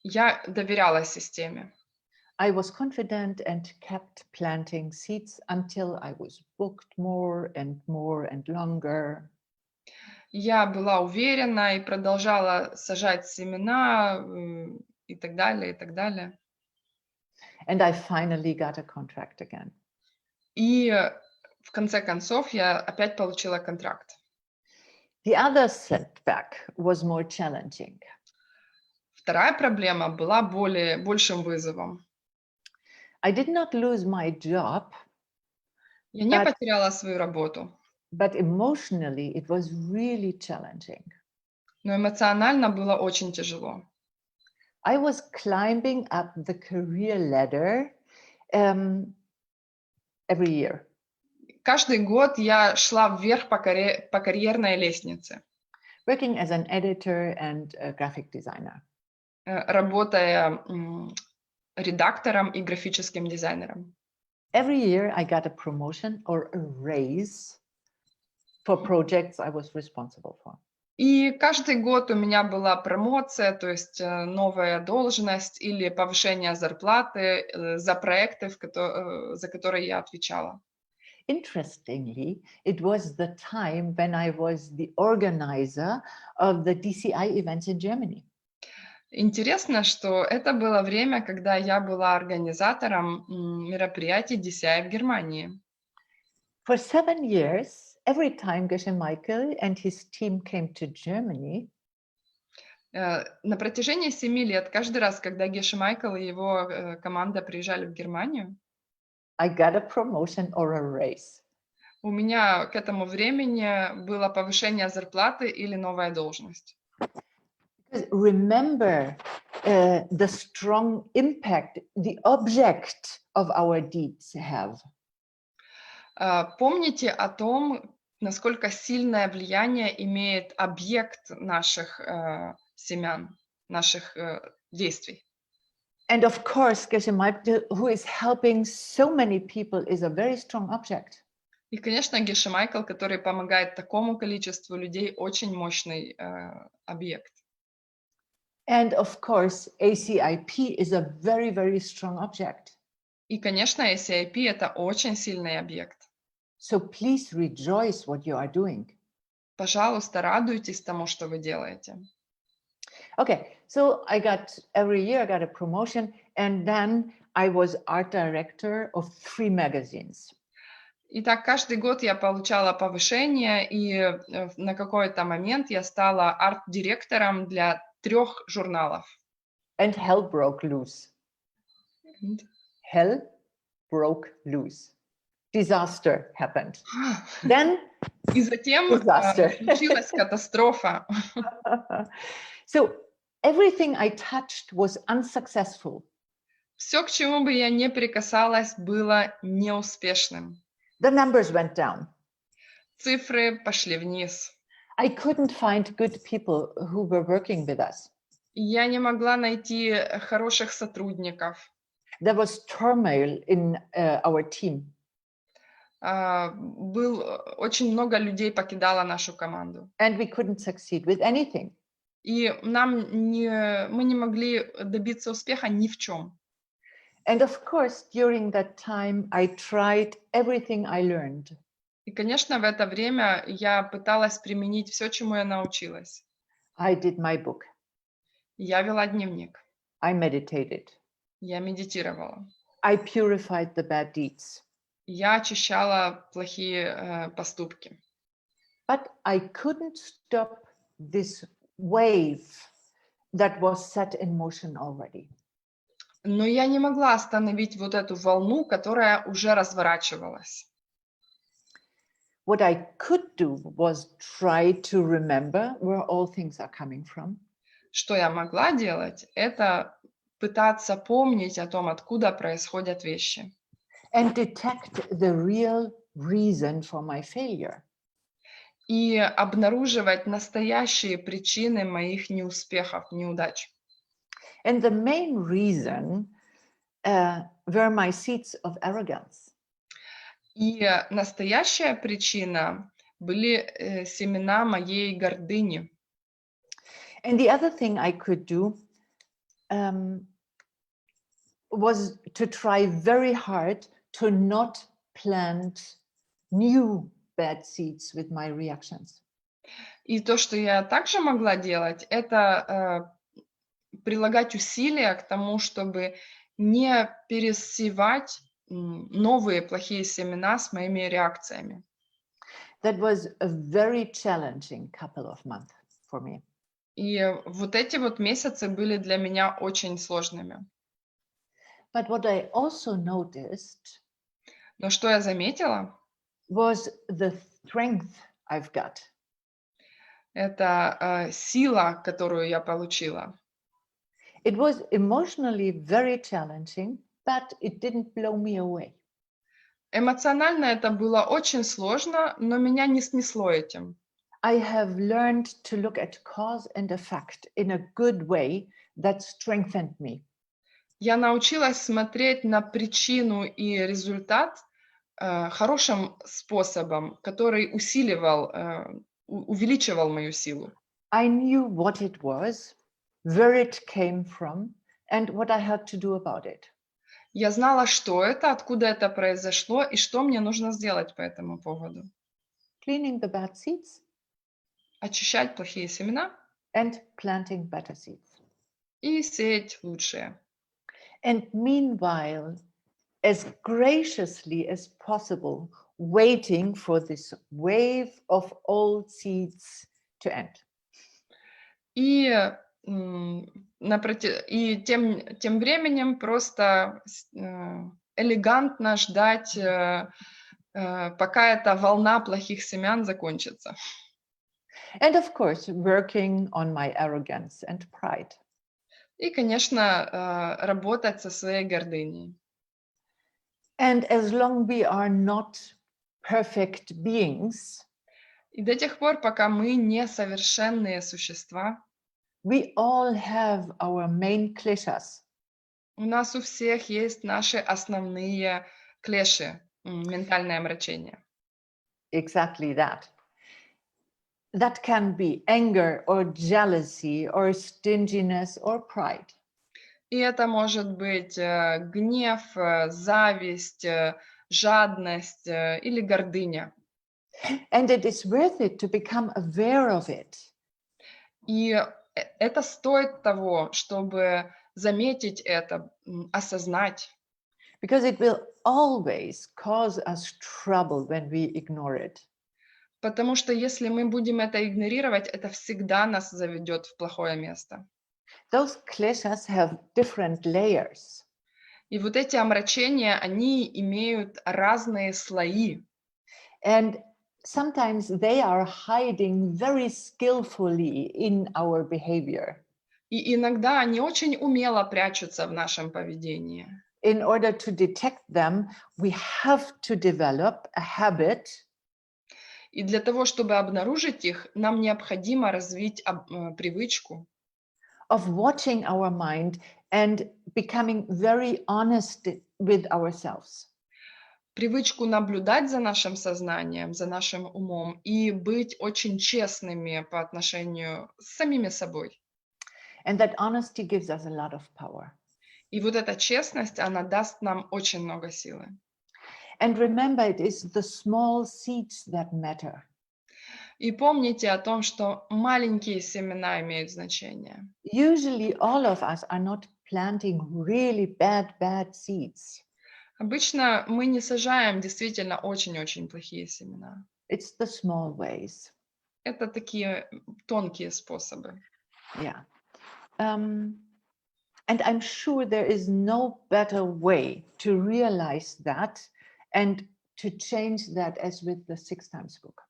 я доверяла системе. I was confident and kept planting seeds until I was booked more and longer. Я была уверена и продолжала сажать семена и так далее, и так далее. And I finally got a contract again. И в конце концов я опять получила контракт. The other setback was more challenging. Вторая проблема была большим вызовом. I did not lose my job. Я не потеряла свою работу. But emotionally it was really challenging. Но эмоционально было очень тяжело. I was climbing up the career ladder every year. Каждый год я шла вверх по карьерной лестнице, Working as an editor and a graphic designer. работая редактором и графическим дизайнером. Every year I got a promotion or a raise for projects I was responsible for. И каждый год у меня была промоция, то есть новая должность или повышение зарплаты за проекты, за которые я отвечала. Interestingly, it was the time when I was the organizer of the DCI events in Germany. Интересно, что это было время, когда я была организатором мероприятий DCI в Германии. For 7 years, every time Michael and his team came to Germany, на протяжении 7 лет, каждый раз, когда Майкл и его команда приезжали в Германию, I got a promotion or a raise. У меня к этому времени было повышение зарплаты или новая должность. Remember the strong impact the object of our deeds have. Помните о том, насколько сильное влияние имеет объект наших семян, наших действий. And of course, Michael, who is helping so many people, is a very strong object. И, конечно, Майкл, который помогает такому количеству людей, очень мощный объект. And of course, ACIP is a very, very strong object. И, конечно, ACIP — это очень сильный объект. So please rejoice what you are doing. Пожалуйста, радуйтесь тому, что вы делаете. Okay, so every year I got a promotion, and then I was art director of 3 magazines. Итак, каждый год я получала повышение, и на какой-то момент я стала арт-директором для 3 журналов. And hell broke loose. Hell broke loose. Disaster happened. Then И затем случилась катастрофа. So everything I touched was unsuccessful. Все, к чему бы я ни прикасалась, было неуспешным. The numbers went down. Цифры пошли вниз. I couldn't find good people who were working with us. Я не могла найти хороших сотрудников. There was turmoil in our team. Очень много людей покидало нашу команду. and we couldn't succeed with anything. И мы не могли добиться успеха ни в чем. And of course, during that time, I tried everything I learned. И, конечно, в это время я пыталась применить все, чему я научилась. I did my book. Я вела дневник, I meditated. я медитировала, I purified the bad deeds. я очищала плохие поступки. But I couldn't stop this wave that was set in motion already. Но я не могла остановить вот эту волну, которая уже разворачивалась. What I could do was try to remember where all things are coming from. Что я могла делать, это пытаться помнить о том, откуда происходят вещи. And detect the real reason for my failure. И обнаруживать настоящие причины моих неуспехов, неудач. And the main reason were my seeds of arrogance. И настоящая причина были семена моей гордыни. And the other thing I could do was to try very hard to not plant new bad seeds with my reactions. И то, что я также могла делать, это прилагать усилия к тому, чтобы не пересевать новые плохие семена с моими реакциями. That was a very challenging couple of months for me. И вот эти вот месяцы были для меня очень сложными. But what I also noticed Но что я заметила, was the strength I've got. это сила, которую я получила. It was emotionally very challenging, but it didn't blow me away. Эмоционально это было очень сложно, но меня не снесло этим. I have learned to look at cause and effect in a good way that strengthened me. Я научилась смотреть на причину и результат хорошим способом, который увеличивал мою силу. I knew what it was, where it came from, and what I had to do about it. Я знала, что это, откуда это произошло и что мне нужно сделать по этому поводу. Cleaning the bad seeds Очищать плохие семена and planting better seeds. и сеять лучшие. And meanwhile, as graciously as possible, waiting for this wave of old seeds to end. И тем временем просто элегантно ждать, пока эта волна плохих семян закончится. And of course, working on my arrogance and pride. И, конечно, работать со своей гордыней. And as long we are not perfect beings, И до тех пор, пока мы не совершенные существа, we all have our main kleshas. у нас у всех есть наши основные клеши, ментальное омрачение. Exactly that. That can be anger or jealousy or stinginess or pride. И это может быть гнев, зависть, жадность или гордыня. And it is worth it to become aware of it. И это стоит того, чтобы заметить это, осознать. Because it will always cause us trouble when we ignore it. Потому что если мы будем это игнорировать, это всегда нас заведет в плохое место. Those kleshas have different layers. И вот эти омрачения, они имеют разные слои. And sometimes they are hiding very skillfully in our behavior. И иногда они очень умело прячутся в нашем поведении. In order to detect them, we have to develop a habit И для того, чтобы обнаружить их, нам необходимо развить привычку of watching our mind and becoming very honest with ourselves. привычку наблюдать за нашим сознанием, за нашим умом и быть очень честными по отношению с самими собой. And that honesty gives us a lot of power. И вот эта честность, она даст нам очень много силы. And remember, it is the small seeds that matter. И помните о том, что маленькие семена имеют значение. Usually, all of us are not planting really bad seeds. Обычно мы не сажаем действительно очень-очень плохие семена. It's the small ways. Это такие тонкие способы. Yeah. And I'm sure there is no better way to realize that and to change that as with the 6 times book.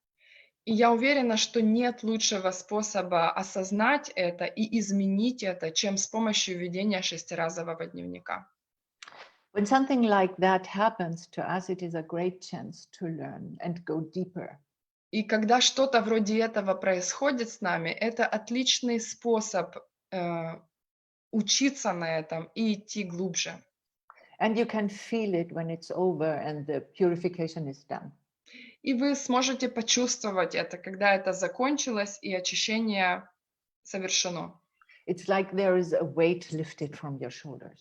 И я уверена, что нет лучшего способа осознать это и изменить это, чем с помощью ведения шестиразового дневника. When something like that happens to us, it is a great chance to learn and go deeper. И когда что-то вроде этого происходит с нами, это отличный способ учиться на этом и идти глубже. And you can feel it when it's over and the purification is done. И вы сможете почувствовать это, когда это закончилось и очищение совершено. It's like there is a weight lifted from your shoulders.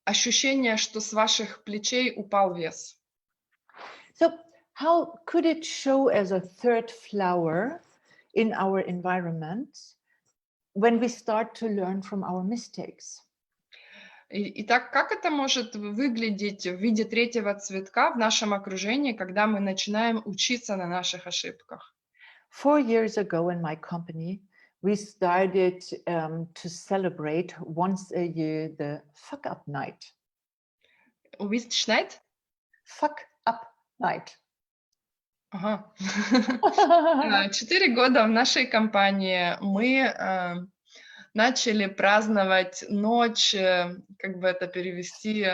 Ощущение, что с ваших плечей упал вес. So how could it show as a third flower in our environment when we start to learn from our mistakes? Итак, как это может выглядеть в виде третьего цветка в нашем окружении, когда мы начинаем учиться на наших ошибках? 4 years ago in my company, we started to celebrate once a year the fuck up night. Schneit? Fuck up night. Ага. 4 года в нашей компании мы начали праздновать ночь, как бы это перевести?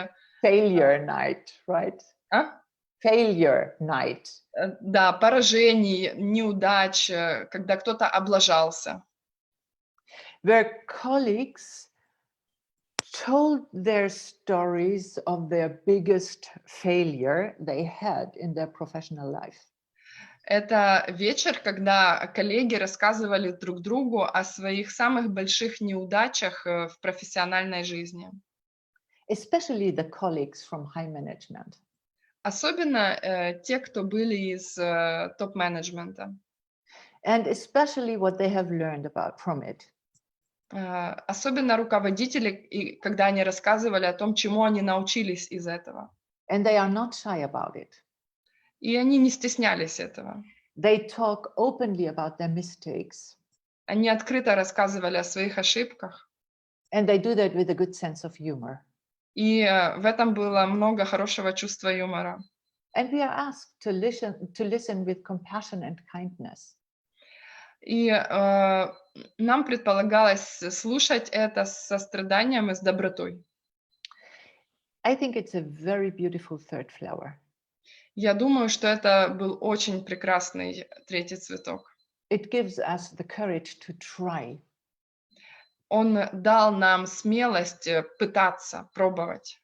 Failure night, right? А? Failure night. Да, поражений, неудач, когда кто-то облажался. Where colleagues told their stories of their biggest failure they had in their professional life. Это вечер, когда коллеги рассказывали друг другу о своих самых больших неудачах в профессиональной жизни. Especially the colleagues from high management. Особенно те, кто были из топ-менеджмента. And especially what they have learned about from it. Особенно руководители, и когда они рассказывали о том, чему они научились из этого. And they are not shy about it. И они не стеснялись этого. They talk openly about their mistakes. Они открыто рассказывали о своих ошибках. And they do that with a good sense of humor. И в этом было много хорошего чувства юмора. And we are asked to listen with compassion and kindness. И нам предполагалось слушать это с состраданием и с добротой. I think it's a very beautiful third flower. Я думаю, что это был очень прекрасный третий цветок. It gives us the courage to try. Он дал нам смелость пытаться, пробовать.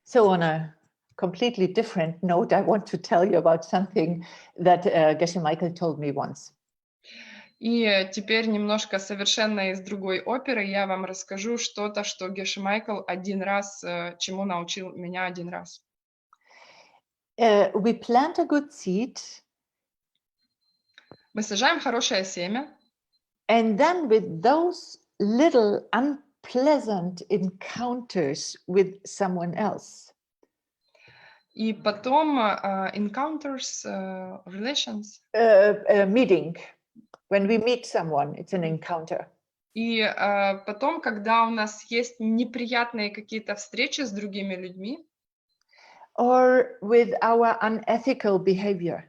So on a completely different note, I want to tell you about something that Geshe Michael told me once. И теперь немножко совершенно из другой оперы я вам расскажу что-то, что Geshe Michael один раз, чему научил меня один раз. We plant a good seed. Мы сажаем хорошее семя. And then with those little unpleasant encounters with someone else. И потом encounters, relations. Meeting. When we meet someone, it's an encounter. И потом, когда у нас есть неприятные какие-то встречи с другими людьми. Or with our unethical behavior.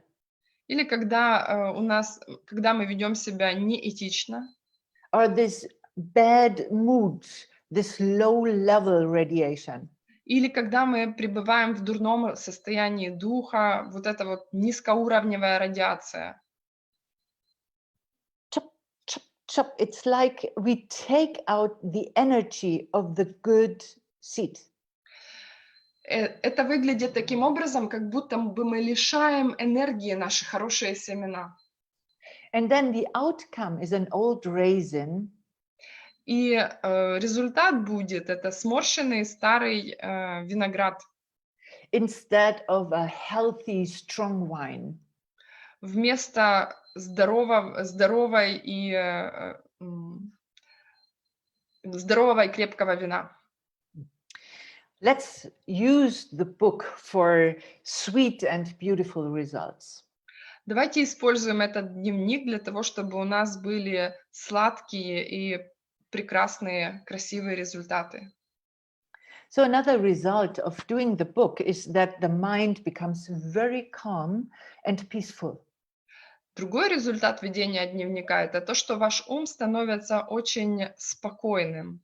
Или когда когда мы ведем себя неэтично. Or this bad mood, this low-level radiation. Или когда мы пребываем в дурном состоянии духа, вот эта вот низкоуровневая радиация. Chop, chop, chop. It's like we take out the energy of the good seed. Это выглядит таким образом, как будто бы мы лишаем энергии наши хорошие семена. And then the outcome is an old raisin И результат будет это сморщенный старый виноград instead of a healthy, strong wine. вместо здорового и крепкого вина. Let's use the book for sweet and beautiful results. Давайте используем этот дневник для того, чтобы у нас были сладкие и прекрасные, красивые результаты. So another result of doing the book is that the mind becomes very calm and peaceful. Другой результат ведения дневника – это то, что ваш ум становится очень спокойным.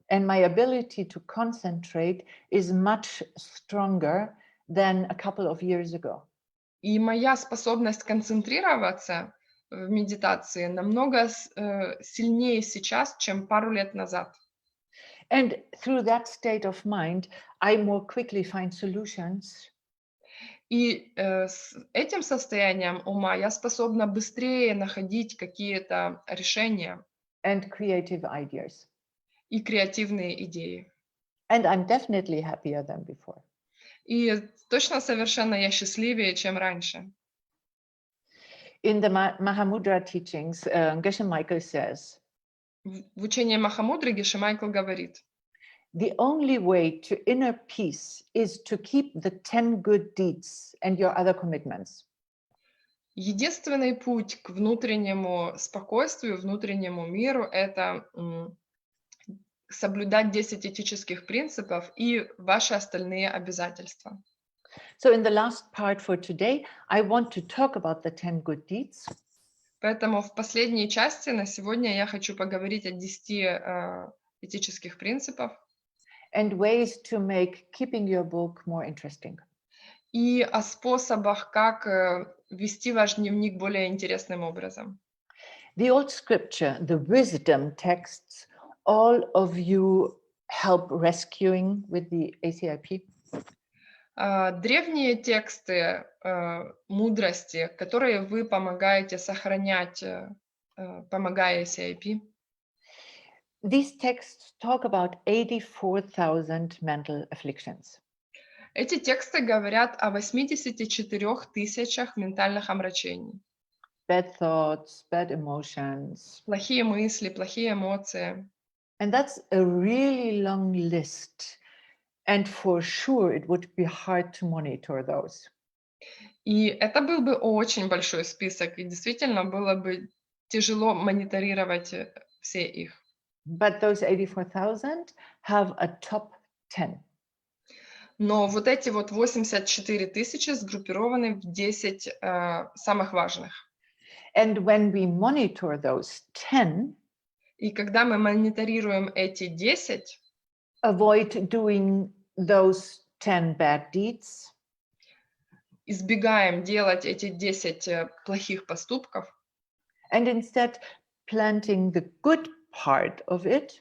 And my ability to concentrate is much stronger than a couple of years ago. И моя способность концентрироваться в медитации намного сильнее сейчас, чем пару лет назад. And through that state of mind, I more quickly find solutions. И с этим состоянием ума я способна быстрее находить какие-то решения And creative ideas. и креативные идеи. And I'm definitely happier than before. И точно совершенно я счастливее, чем раньше. In the Mahamudra teachings, Geshe Michael says, В учении Махамудры Геше Майкл говорит: the only way to inner peace is to keep the 10 good deeds and your other commitments. единственный путь к внутреннему спокойствию, внутреннему миру – это соблюдать 10 этических принципов и ваши остальные обязательства. So in the last part for today, I want to talk about the 10 good deeds. Поэтому в последней части на сегодня я хочу поговорить о 10 этических принципах And ways to make keeping your book more interesting. и о способах, как вести ваш дневник более интересным образом. The old scripture, the wisdom texts, all of you help rescuing with the ACIP. Древние тексты мудрости, которые вы помогаете сохранять, помогая CIP. These texts talk about 84,000 mental afflictions. Эти тексты говорят о 84 тысячах ментальных омрачений. Bad thoughts, bad emotions. Плохие мысли, плохие эмоции. And that's a really long list. And for sure, it would be hard to monitor those. И это был бы очень большой список, и действительно было бы тяжело мониторировать все их. But those 84,000 have a top 10. Но вот эти вот 84 тысячи сгруппированы в 10 самых важных. And when we monitor those 10, и когда мы мониторируем эти 10, avoid doing those 10 bad deeds, избегаем делать эти 10 плохих поступков, and instead planting the good part of it,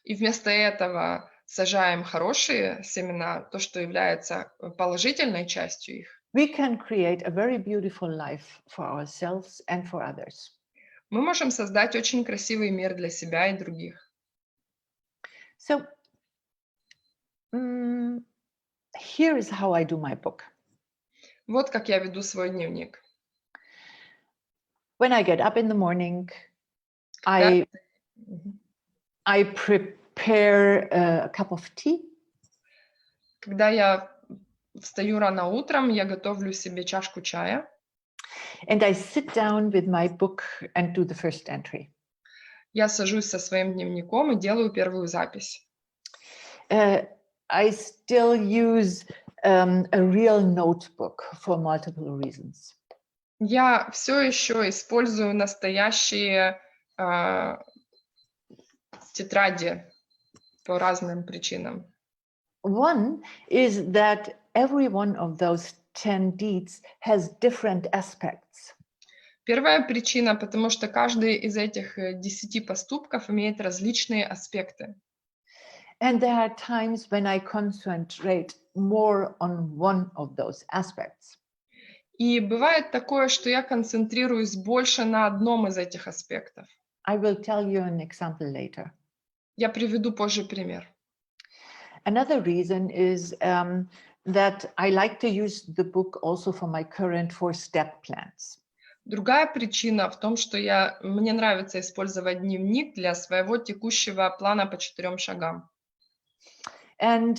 и вместо этого сажаем хорошие семена, то, что является положительной частью их, we can create a very beautiful life for ourselves and for others. мы можем создать очень красивый мир для себя и других. So here is how I do my book. Вот как я веду свой дневник. When I get up in the morning, I prepare a cup of tea. Когда я встаю рано утром, я готовлю себе чашку чая. And I sit down with my book and do the first entry. Я сажусь со своим дневником и делаю первую запись. I still use a real notebook for multiple reasons. Я все еще использую настоящие тетради по разным причинам. One is that every one of those 10 deeds has different aspects. Первая причина, потому что каждый из этих 10 поступков имеет различные аспекты. And there are times when I concentrate more on one of those aspects. И бывает такое, что я концентрируюсь больше на одном из этих аспектов. I will tell you an example later. Я приведу позже пример. Another reason is that I like to use the book also for my current 4-step plans. Другая причина в том, что мне нравится использовать дневник для своего текущего плана по 4 шагам. And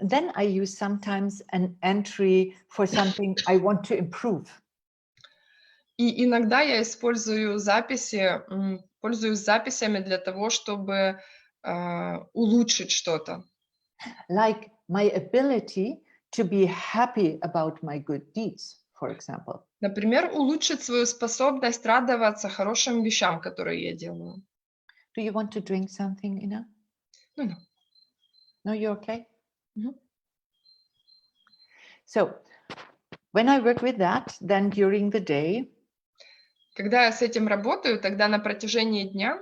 then I use sometimes an entry for something I want to improve. И иногда я пользуюсь записями для того, чтобы улучшить что-то. Like my ability to be happy about my good deeds, for example. Например, улучшить свою способность радоваться хорошим вещам, которые я делаю. Do you want to drink something, Ina? No. No, you're okay? Mhm. So when I work with that, then during the day, Когда я с этим работаю, тогда на протяжении дня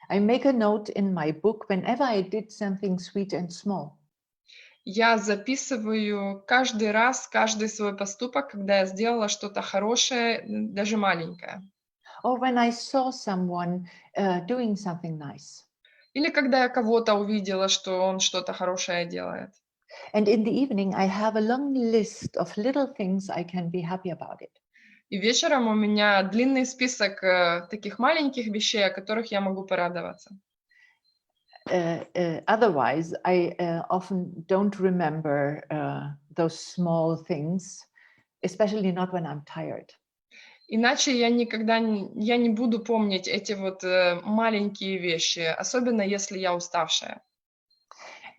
I make a note in my book whenever I did something sweet and small. я записываю каждый раз, каждый свой поступок, когда я сделала что-то хорошее, даже маленькое. Or when I saw someone doing something nice. Или когда я кого-то увидела, что он что-то хорошее делает. And in the evening, I have a long list of little things I can be happy about it. И вечером у меня длинный список таких маленьких вещей, о которых я могу порадоваться. Otherwise, I often don't remember those small things, especially not when I'm tired. Иначе я не буду помнить эти вот маленькие вещи, особенно если я уставшая.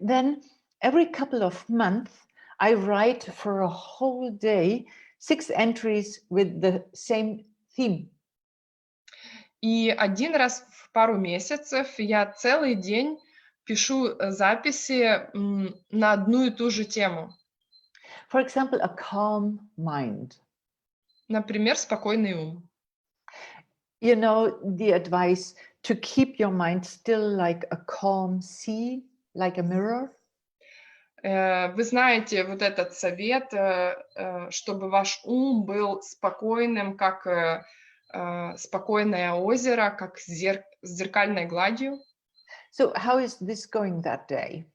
Then every couple of months, I write for a whole day 6 entries with the same theme. И один раз в пару месяцев я целый день пишу записи на одну и ту же тему. For example, a calm mind. Например, спокойный ум. You know, the advice to keep your mind still like a calm sea, like a mirror. Вы знаете вот этот совет, чтобы ваш ум был спокойным, как спокойное озеро, как с зеркальной гладью. So how is this going that day?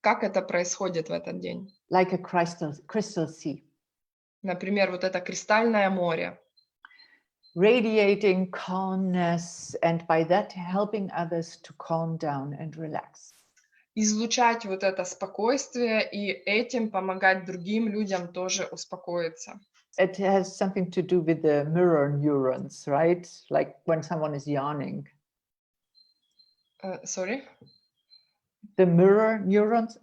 Как это происходит в этот день? Like a crystal sea. Например, вот это кристальное море. Radiating calmness and by that helping others to calm down and relax. Излучать вот это спокойствие и этим помогать другим людям тоже успокоиться. It has something to do with the mirror neurons, right? Like when someone is yawning. Sorry? The mirror neurons,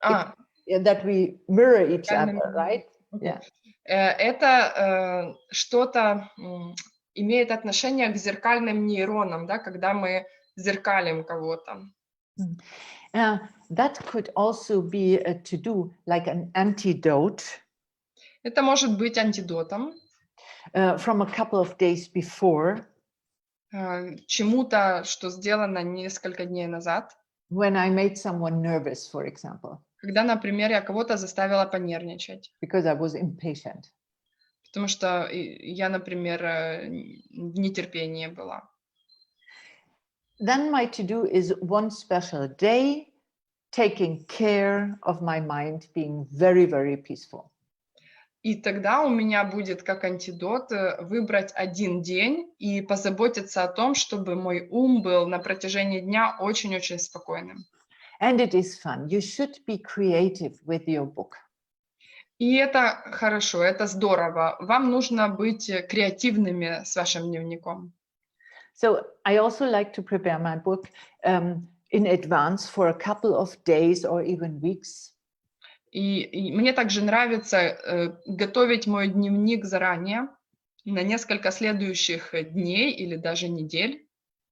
that we mirror each other, right? Yeah. Это что-то имеет отношение к зеркальным нейронам, да, когда мы зеркалим кого-то. That could also be to do like an antidote. Это может быть антидотом. From a couple of days before. Чему-то, что сделано несколько дней назад. When I made someone nervous, for example. Когда, например, я кого-то заставила понервничать. Because I was impatient. Потому что я, например, в нетерпении была. Then my to-do is one special day, taking care of my mind, being very, very peaceful. И тогда у меня будет как антидот выбрать один день и позаботиться о том, чтобы мой ум был на протяжении дня очень-очень спокойным. And it is fun. You should be creative with your book. И это хорошо, это здорово. Вам нужно быть креативными с вашим дневником. So I also like to prepare my book in advance for a couple of days or even weeks. И мне также нравится готовить мой дневник заранее, на несколько следующих дней или даже недель.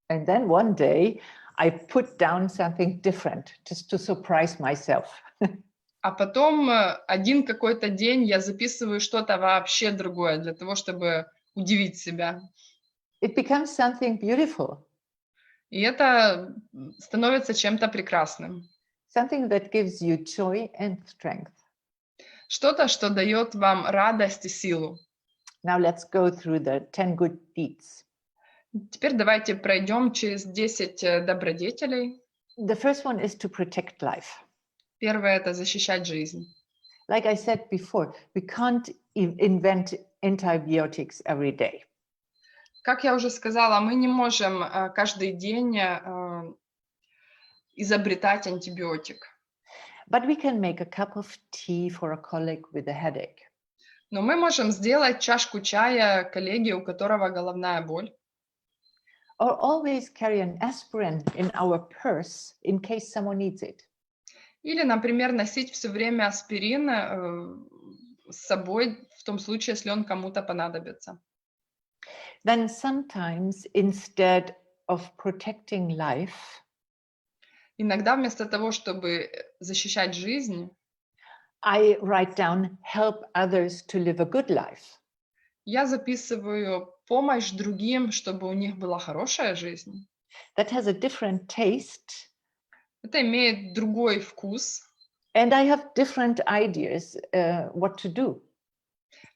And then one day I put down something different just to surprise myself. А потом один какой-то день я записываю что-то вообще другое для того, чтобы удивить себя. It becomes something beautiful. И это становится чем-то прекрасным. something that gives you joy and strength. Что-то, что дает вам радость и силу. Now let's go through the 10 good deeds. Теперь давайте пройдем через 10 добродетелей. The first one is to protect life. Первое – это защищать жизнь. Like I said before, we can't invent antibiotics every day. Как я уже сказала, мы не можем каждый день изобретать антибиотик. But we can make a cup of tea for a colleague with a headache. Но мы можем сделать чашку чая коллеге, у которого головная боль. Or always carry an aspirin in our purse in case someone needs it. Или, например, носить все время аспирин с собой в том случае, если он кому-то понадобится. Then sometimes instead of protecting life, Иногда вместо того, чтобы защищать жизнь, I write down help others to live a good life. я записываю помощь другим, чтобы у них была хорошая жизнь. That has a different taste, Это имеет другой вкус, and I have different ideas what to do.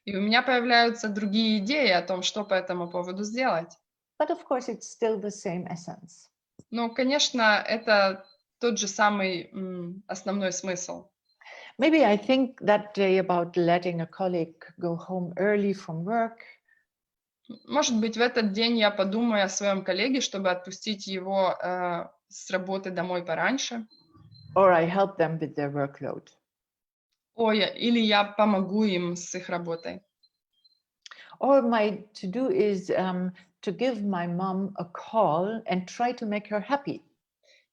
и у меня появляются другие идеи о том, что по этому поводу сделать. But of course, it's still the same essence. Но, конечно, это тот же самый основной смысл. Maybe I think that day about letting a colleague go home early from work. Может быть, в этот день я подумаю о своем коллеге, чтобы отпустить его с работы домой пораньше. Or I help them with their workload. Или я помогу им с их работой. Or my to-do is to give my mom a call and try to make her happy.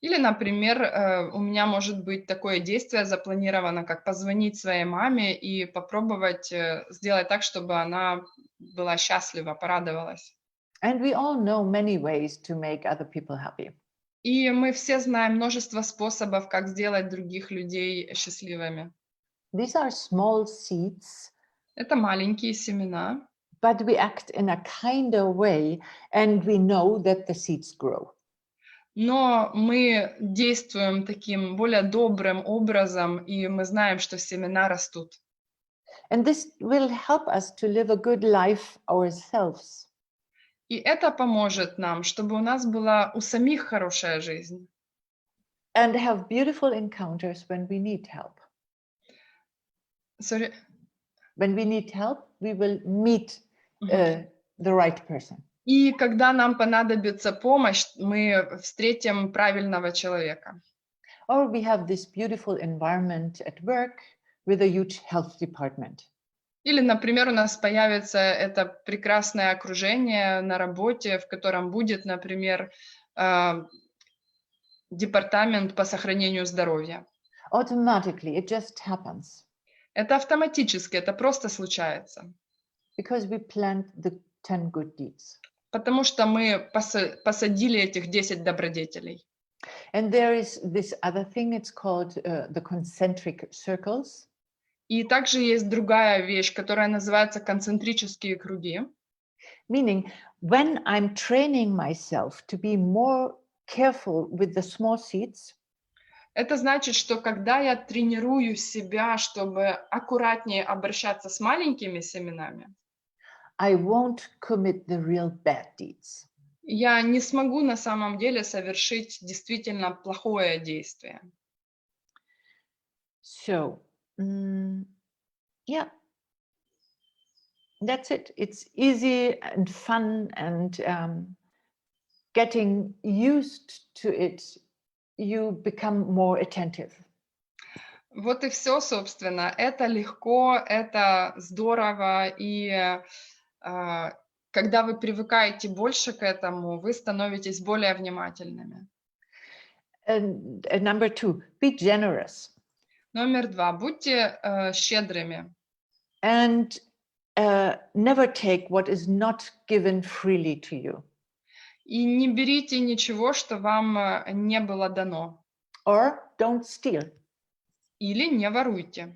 Или, например, у меня может быть такое действие запланировано, как позвонить своей маме и попробовать сделать так, чтобы она была счастлива, порадовалась. And we all know many ways to make other people happy. И мы все знаем множество способов, как сделать других людей счастливыми. These are small seeds, Это маленькие семена, but we act in a kinder way, and we know that the seeds grow. но мы действуем таким более добрым образом, и мы знаем, что семена растут. And this will help us to live a good life ourselves. И это поможет нам, чтобы у нас была у самих хорошая жизнь. And have beautiful encounters when we need help. Sorry. When we need help, we will meet the right person. И когда нам понадобится помощь, мы встретим правильного человека. Or we have this beautiful environment at work with a huge health department. Или, например, у нас появится это прекрасное окружение на работе, в котором будет, например, департамент по сохранению здоровья. Automatically, it just happens. Это автоматически, это просто случается. Because we plant the 10 good deeds. Потому что мы посадили этих 10 добродетелей. And there is this other thing, it's called the concentric circles. И также есть другая вещь, которая называется концентрические круги. Meaning, when I'm training myself to be more careful with the small seeds, Это значит, что когда я тренирую себя, чтобы аккуратнее обращаться с маленькими семенами, I won't commit the real bad deeds. я не смогу на самом деле совершить действительно плохое действие. So, yeah, that's it. It's easy and fun, and getting used to it, you become more attentive. Вот и все, собственно. Это легко, это здорово, и когда вы привыкаете больше к этому, вы становитесь более внимательными. And number 2, be generous. Номер 2. Будьте щедрыми. And never take what is not given freely to you. И не берите ничего, что вам не было дано. Or don't steal. Или не воруйте.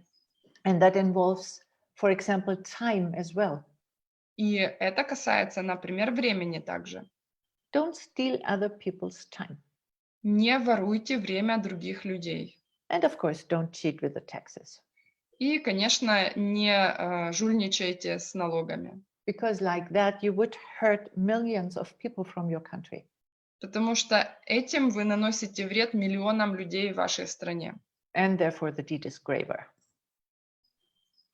And that involves, for example, time as well. И это касается, например, времени также. Don't steal other people's time. Не воруйте время других людей. And of course, don't cheat with the taxes. И, конечно, не жульничайте с налогами, Because like that, you would hurt millions of people from your country. потому что этим вы наносите вред миллионам людей в вашей стране. And therefore, the deed is graver.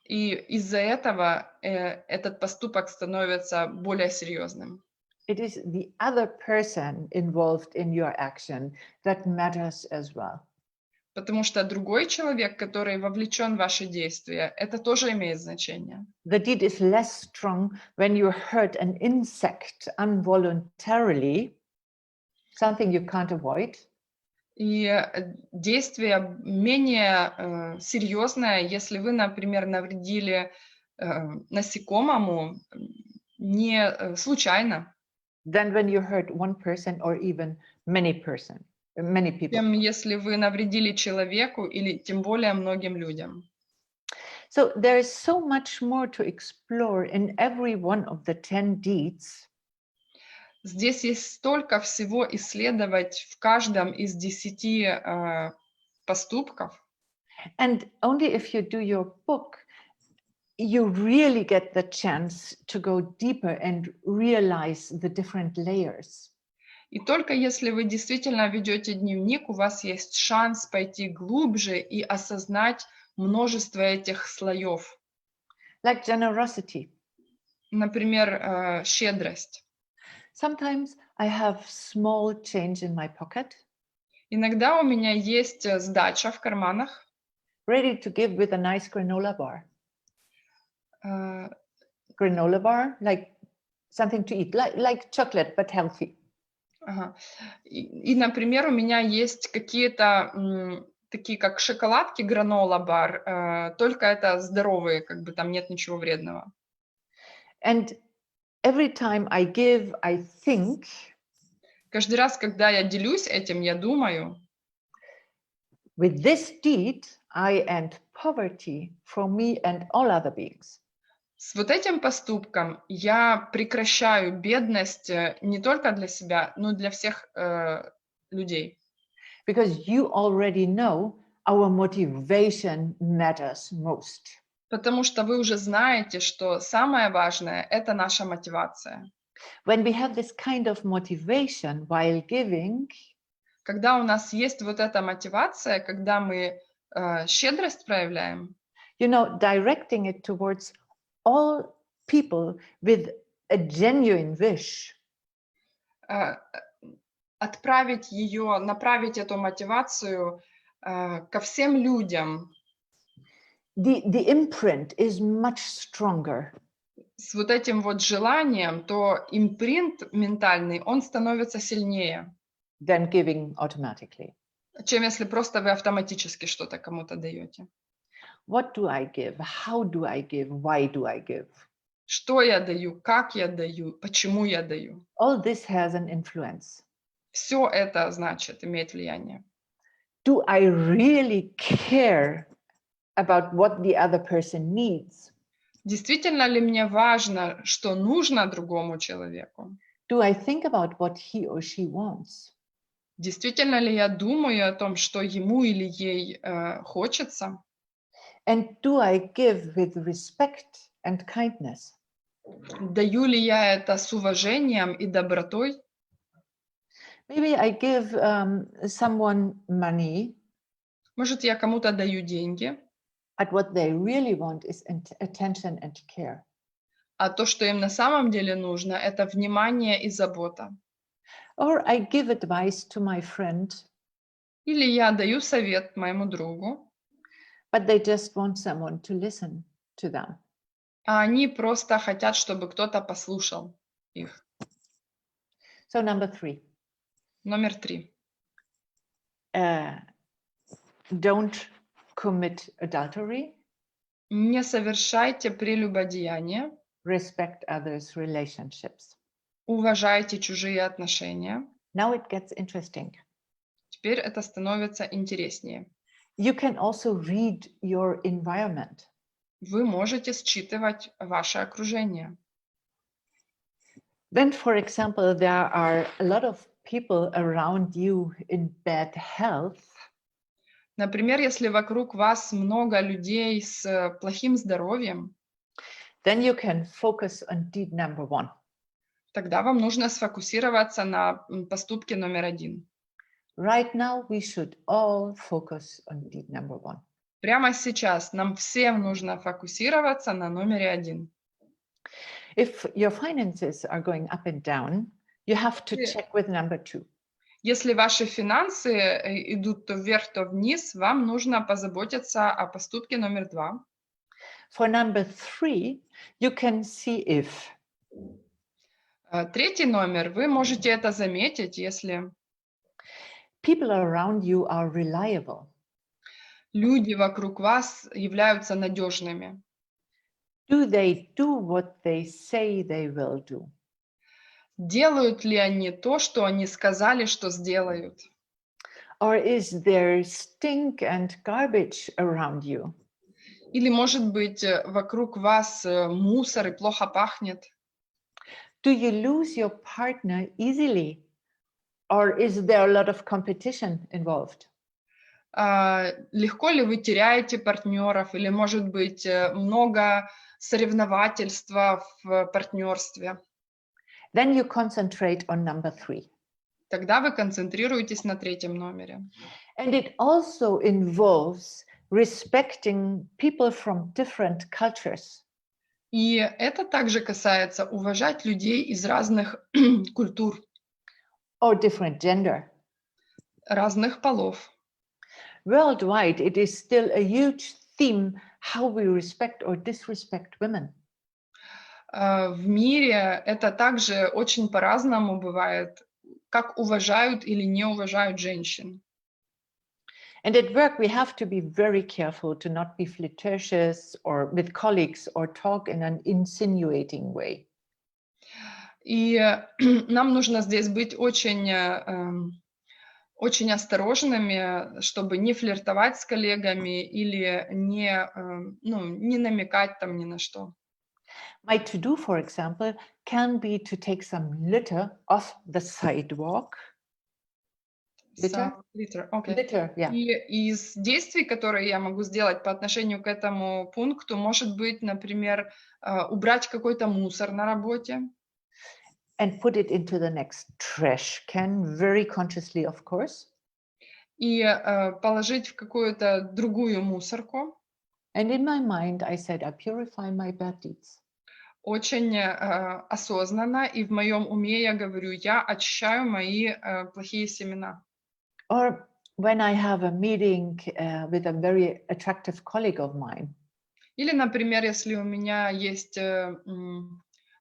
И из-за этого этот поступок становится более серьезным. It is the other person involved in your action that matters as well. Потому что другой человек, который вовлечен в ваши действия, это тоже имеет значение. The deed is less strong when you hurt an insect involuntarily, something you can't avoid. И действие менее серьезное, если вы, например, навредили насекомому не случайно, Than when you hurt one person or even many people. чем если вы навредили человеку или тем более многим людям. So there is so much more to explore in every one of the 10 deeds. Здесь есть столько всего исследовать в каждом из 10 поступков. And only if you do your book, you really get the chance to go deeper and realize the different layers. И только если вы действительно ведете дневник, у вас есть шанс пойти глубже и осознать множество этих слоев. Like generosity. Например, щедрость. Sometimes I have small change in my pocket, Иногда у меня есть сдача в карманах. ready to give with a nice granola bar. э, Granola bar, like something to eat, like chocolate, but healthy. ага. Например, у меня есть какие-то такие, как шоколадки, гранола-бар, только это здоровые, как бы там нет ничего вредного. And every time I give, I think, Каждый раз, когда я делюсь этим, я думаю, with this deed, I end poverty for me and all other beings. с вот этим поступком я прекращаю бедность не только для себя, но и для всех людей. Because you already know our motivation matters most. Потому что вы уже знаете, что самое важное – это наша мотивация. When we have this kind of motivation while giving, Когда у нас есть вот эта мотивация, когда мы щедрость проявляем, you know, directing it towards all people with a genuine wish, направить эту мотивацию ко всем людям the imprint is much stronger. с вот этим вот желанием, то импринт ментальный, он становится сильнее, Than giving automatically. чем если просто вы автоматически что-то кому-то даете. What do I give? How do I give? Why do I give? Что я даю, как я даю, почему я даю. All this has an influence. Все это, значит, имеет влияние. Do I really care about what the other person needs? Действительно ли мне важно, что нужно другому человеку? Do I think about what he or she wants? Действительно ли я думаю о том, что ему или ей хочется? And do I give with respect and kindness? Даю ли я это с уважением и добротой? Maybe I give someone money, Может, я кому-то даю деньги, but what they really want is attention and care. а то, что им на самом деле нужно, это внимание и забота. Or I give advice to my friend, Или я даю совет моему другу, but they just want someone to listen to them. а они просто хотят, чтобы кто-то послушал их. So number 3, Номер 3. don't commit adultery, Не совершайте прелюбодеяние, respect others' relationships. уважайте чужие отношения. Now it gets interesting. Теперь это становится интереснее. You can also read your environment. Вы можете считывать ваше окружение. Then, for example, there are a lot of people around you in bad health. Например, если вокруг вас много людей с плохим здоровьем, Then you can focus on deed number 1. тогда вам нужно сфокусироваться на поступке номер 1. Right now, we should all focus on deed number 1. Прямо сейчас нам всем нужно фокусироваться на номере 1. If your finances are going up and down, you have to Yeah. check with number 2. Если ваши финансы идут то вверх, то вниз, вам нужно позаботиться о поступке номер 2. For number 3, you can see if. Третий номер, вы можете это заметить, если People around you are reliable. люди вокруг вас являются надежными. Do they do what they say they will do? Делают ли они то, что они сказали, что сделают? Or is there stink and garbage around you? Или, может быть, вокруг вас мусор и плохо пахнет? Do you lose your partner easily? Or is there a lot of competition involved? Легко ли вы теряете партнеров? Или, может быть, много соревновательства в партнерстве? Then you concentrate on number 3. Тогда вы концентрируетесь на третьем номере. And it also involves respecting people from different cultures. И это также касается уважать людей из разных культур, Or different gender. разных полов. Worldwide, it is still a huge theme how we respect or disrespect women. В мире это также очень по-разному бывает, как уважают или не уважают женщин. And at work, we have to be very careful to not be flirtatious or with colleagues or talk in an insinuating way. И нам нужно здесь быть очень осторожными, чтобы не флиртовать с коллегами или не намекать там ни на что. My to-do, for example, can be to take some litter off the sidewalk. Litter? Okay. Litter, yeah. И из действий, которые я могу сделать по отношению к этому пункту, может быть, например, убрать какой-то мусор на работе. And put it into the next trash can, very consciously, of course. И положить в какую-то другую мусорку. And in my mind, I said, I purify my bad deeds. Очень осознанно, и в моем уме я говорю, я очищаю мои плохие семена. Or when I have a meeting with a very attractive colleague of mine. Или, например, если у меня есть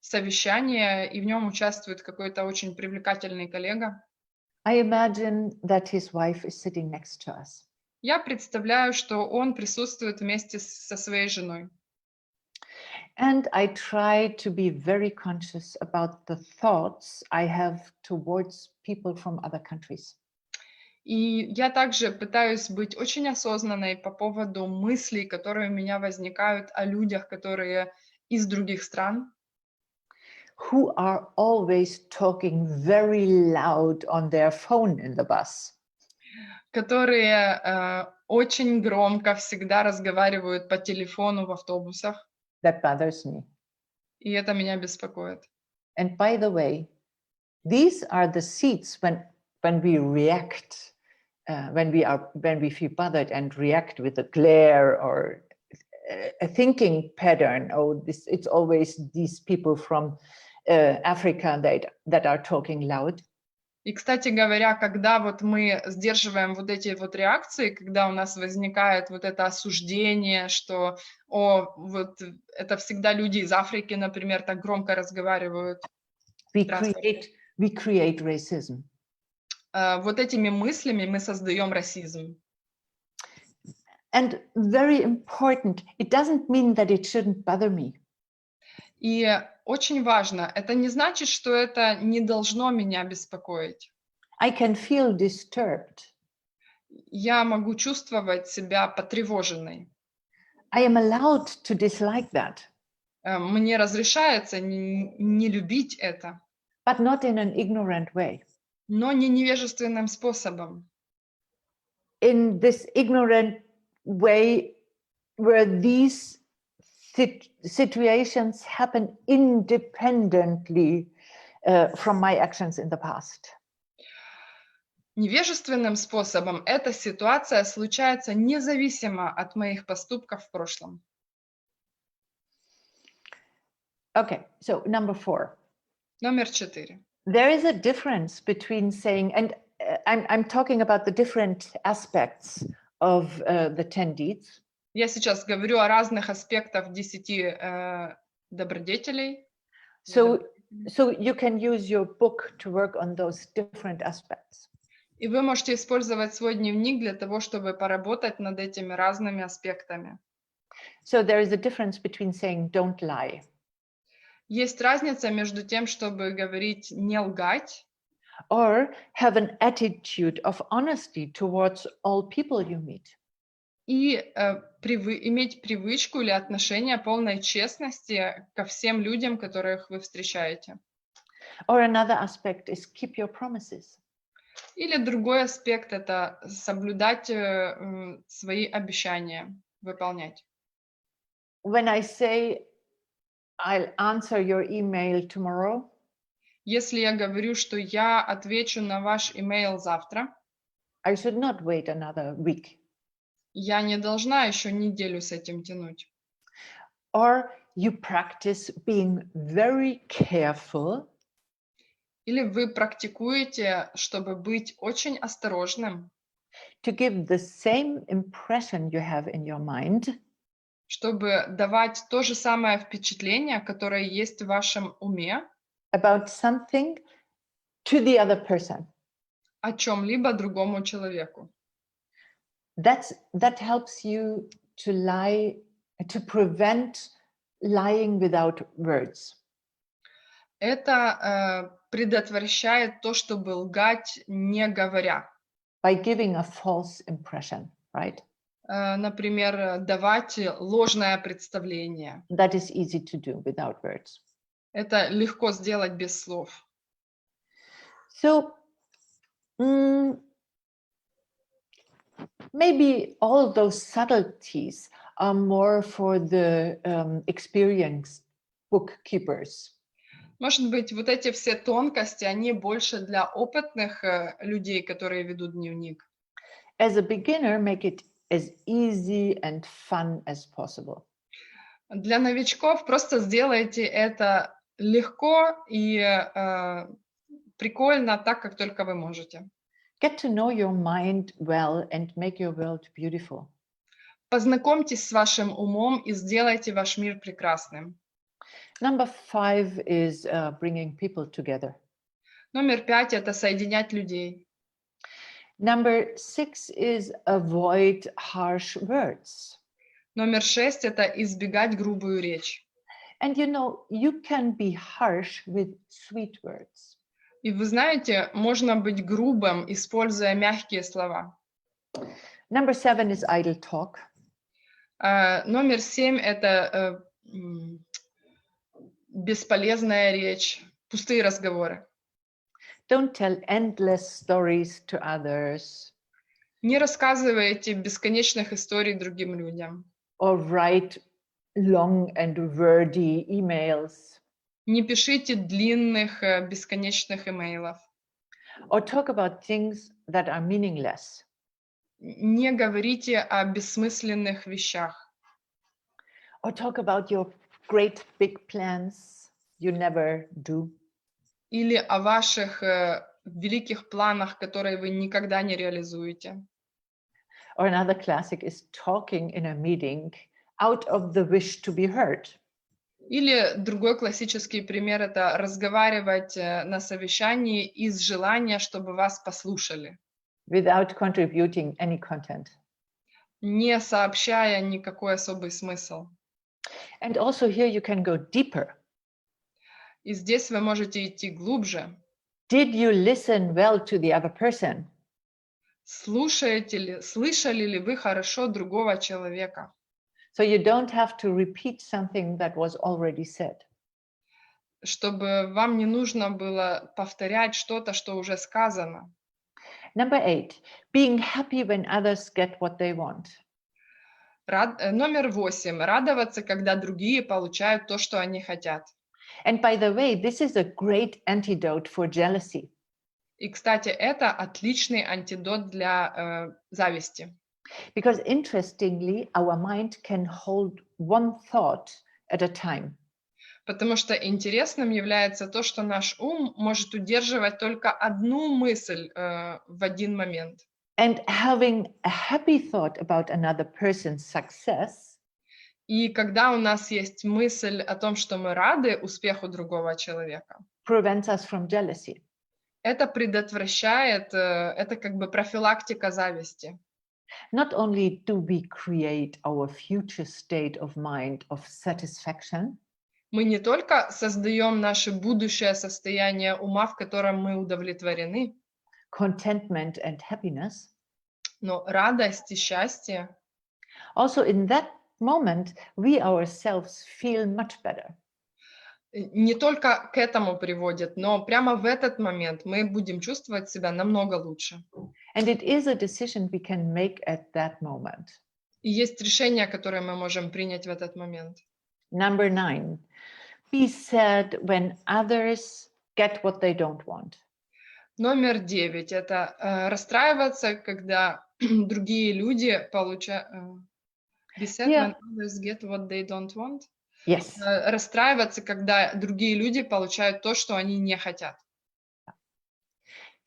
совещание, и в нем участвует какой-то очень привлекательный коллега. I imagine that his wife is sitting next to us. Я представляю, что он присутствует вместе со своей женой. And I try to be very conscious about the thoughts I have towards people from other countries. И я также пытаюсь быть очень осознанной по поводу мыслей, которые у меня возникают о людях, которые из других стран. Who are always talking very loud on their phone in the bus. Которые очень громко всегда разговаривают по телефону в автобусах. That bothers me. И это меня беспокоит. And by the way, these are the seats when we react, when we feel bothered and react with a glare or a thinking pattern. Oh, it's always these people from Africa that are talking loud. И, кстати говоря, когда вот мы сдерживаем вот эти вот реакции, когда у нас возникает вот это осуждение, что вот это всегда люди из Африки, например, так громко разговаривают. We create racism. Вот этими мыслями мы создаем расизм. And very important, it doesn't mean that it shouldn't bother me. И очень важно, это не значит, что это не должно меня беспокоить. I can feel disturbed. Я могу чувствовать себя потревоженной. I am allowed to dislike that. Мне разрешается не любить это. but not in an ignorant way. но не невежественным способом. In this ignorant way where these situations happen independently from my actions in the past. Невежественным способом эта ситуация случается независимо от моих поступков в прошлом. Okay, so number 4. Номер 4. There is a difference between saying, and I'm talking about the different aspects of the 10 deeds. Я сейчас говорю о разных аспектах 10 добродетелей. So you can use your book to work on those different aspects. И вы можете использовать свой дневник для того, чтобы поработать над этими разными аспектами. So there is a difference between saying don't lie. Есть разница между тем, чтобы говорить «не лгать», or have an attitude of honesty towards all people you meet. и иметь привычку или отношение полной честности ко всем людям, которых вы встречаете. Or another aspect is keep your promises. Или другой аспект – это соблюдать свои обещания, выполнять. When I say I'll answer your email tomorrow, Если я говорю, что я отвечу на ваш имейл завтра, I should not wait another week. я не должна еще неделю с этим тянуть. Or you practice being very careful Или вы практикуете, чтобы быть очень осторожным, to give the same impression you have in your mind чтобы давать то же самое впечатление, которое есть в вашем уме, about something to the other person. о чем-либо другому человеку. That helps you to lie, to prevent lying without words. Это предотвращает то, чтобы лгать, не говоря. By giving a false impression, right? Например, давать ложное представление. That is easy to do without words. Это легко сделать без слов. So maybe all those subtleties are more for the experienced bookkeepers. Может быть, вот эти все тонкости, они больше для опытных людей, которые ведут дневник. As a beginner, make it as easy and fun as possible. Для новичков просто сделайте это легко и прикольно, так, как только вы можете. Get to know your mind well and make your world beautiful. Познакомьтесь с вашим умом и сделайте ваш мир прекрасным. Number 5 is bringing people together. Номер 5 – это соединять людей. Number 6 is avoid harsh words. Номер 6 – это избегать грубую речь. And you know, you can be harsh with sweet words. И вы знаете, можно быть грубым, используя мягкие слова. Number 7 is idle talk. Номер 7 – это бесполезная речь, пустые разговоры. Don't tell endless stories to others. Не рассказывайте бесконечных историй другим людям. Or write long and wordy emails. Не пишите длинных, бесконечных имейлов. Or talk about things that are meaningless. Не говорите о бессмысленных вещах. Or talk about your great big plans you never do. Или о ваших великих планах, которые вы никогда не реализуете. Or another classic is talking in a meeting out of the wish to be heard. Или другой классический пример – это разговаривать на совещании из желания, чтобы вас послушали, Without contributing any content. не сообщая никакой особый смысл. And also here you can go deeper. И здесь вы можете идти глубже. Did you listen well to the other person? Слышали ли вы хорошо другого человека? So you don't have to repeat something that was already said. чтобы вам не нужно было повторять что-то, что уже сказано. Number 8, being happy when others get what they want. Номер 8. Радоваться, когда другие получают то, что они хотят. And by the way, this is a great antidote for jealousy. И, кстати, это отличный антидот для зависти. Because interestingly, our mind can hold one thought at a time. Потому что интересным является то, что наш ум может удерживать только одну мысль в один момент. And having a happy thought about another person's success И когда у нас есть мысль о том, что мы рады успеху другого человека, prevents us from jealousy. это предотвращает, это как бы профилактика зависти. Not only do we create our future state of mind of satisfaction, Мы не только создаем наше будущее состояние ума, в котором мы удовлетворены, contentment and happiness, но радость и счастье, also in that moment, we ourselves feel much better. не только к этому приводит, но прямо в этот момент мы будем чувствовать себя намного лучше. And it is a decision we can make at that moment. И есть решение, которое мы можем принять в этот момент. Number 9, be sad when others get what they don't want. Номер 9 – это расстраиваться, когда другие люди получают… Be sad when others get what they don't want. Yes. Расстраиваться, когда другие люди получают то, что они не хотят.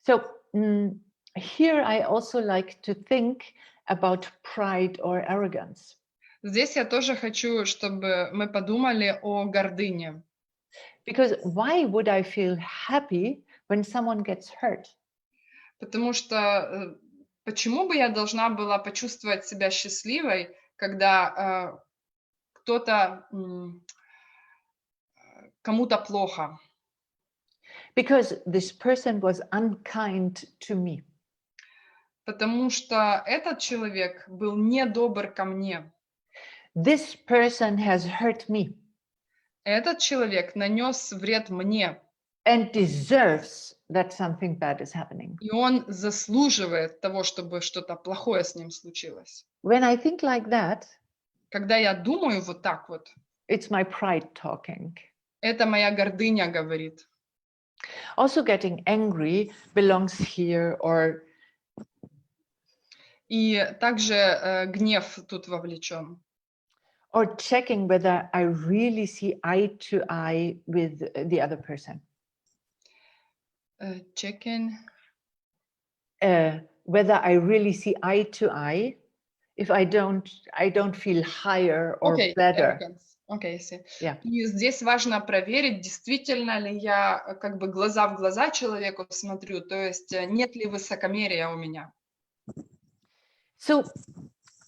So here I also like to think about pride or arrogance. Здесь я тоже хочу, чтобы мы подумали о гордыне. Because why would I feel happy when someone gets hurt? Потому что почему бы я должна была почувствовать себя счастливой, когда кто-то, кому-то плохо? Because this person was unkind to me. Потому что этот человек был недобр ко мне. This person has hurt me. Этот человек нанес вред мне. And deserves that something bad is happening. И он заслуживает того, чтобы что-то плохое с ним случилось. When I think like that, Когда я думаю вот так вот, it's my pride talking. это моя гордыня говорит. Also getting angry belongs here, or И также гнев тут вовлечен. or checking whether I really see eye to eye with the other person. Checking. Whether I really see eye to eye. If I don't feel higher or better. Окей, see. Yeah. И здесь важно проверить, действительно ли я как бы глаза в глаза человеку смотрю, то есть нет ли высокомерия у меня. So,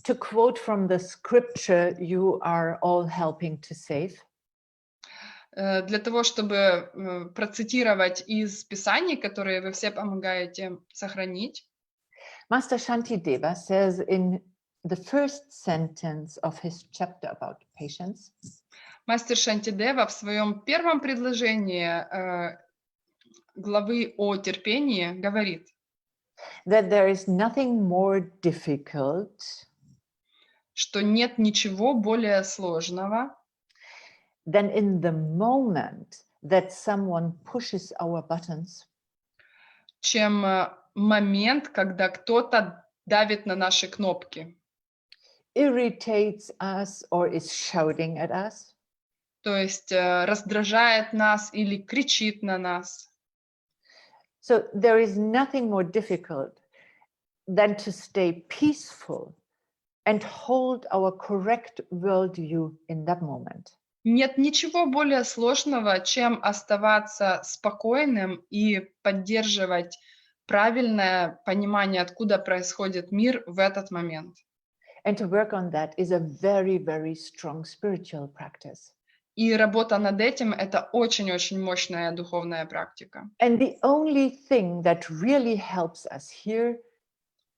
to quote from the scripture, you are all helping to save. Для того, чтобы процитировать из Писаний, которые вы все помогаете сохранить. Master Shantideva says in the first sentence of his chapter about patience. Мастер Шантидева в своем первом предложении главы о терпении говорит, That there is nothing more difficult что нет ничего более сложного, than in the moment that someone pushes our buttons, чем момент, когда кто-то давит на наши кнопки, irritates us or is shouting at us, то есть раздражает нас или кричит на нас. So there is nothing more difficult than to stay peaceful and hold our correct worldview in that moment. Нет ничего более сложного, чем оставаться спокойным и поддерживать правильное понимание, откуда происходит мир в этот момент. And to work on that is a very, very strong spiritual practice. И работа над этим – это очень-очень мощная духовная практика. And the only thing that really helps us here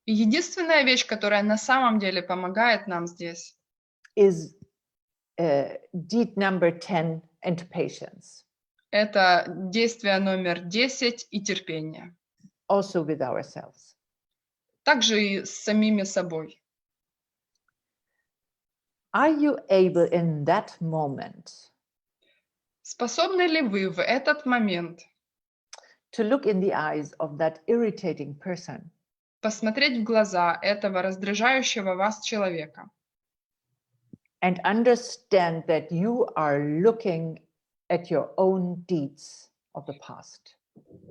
И единственная вещь, которая на самом деле помогает нам здесь, is deed number 10 and patience. Это действие номер 10 и терпение. Also with ourselves. Также и с самими собой. Are you able in that moment Способны ли вы в этот момент to look in the eyes of that irritating person посмотреть в глаза этого раздражающего вас человека and understand that you are looking at your own deeds of the past?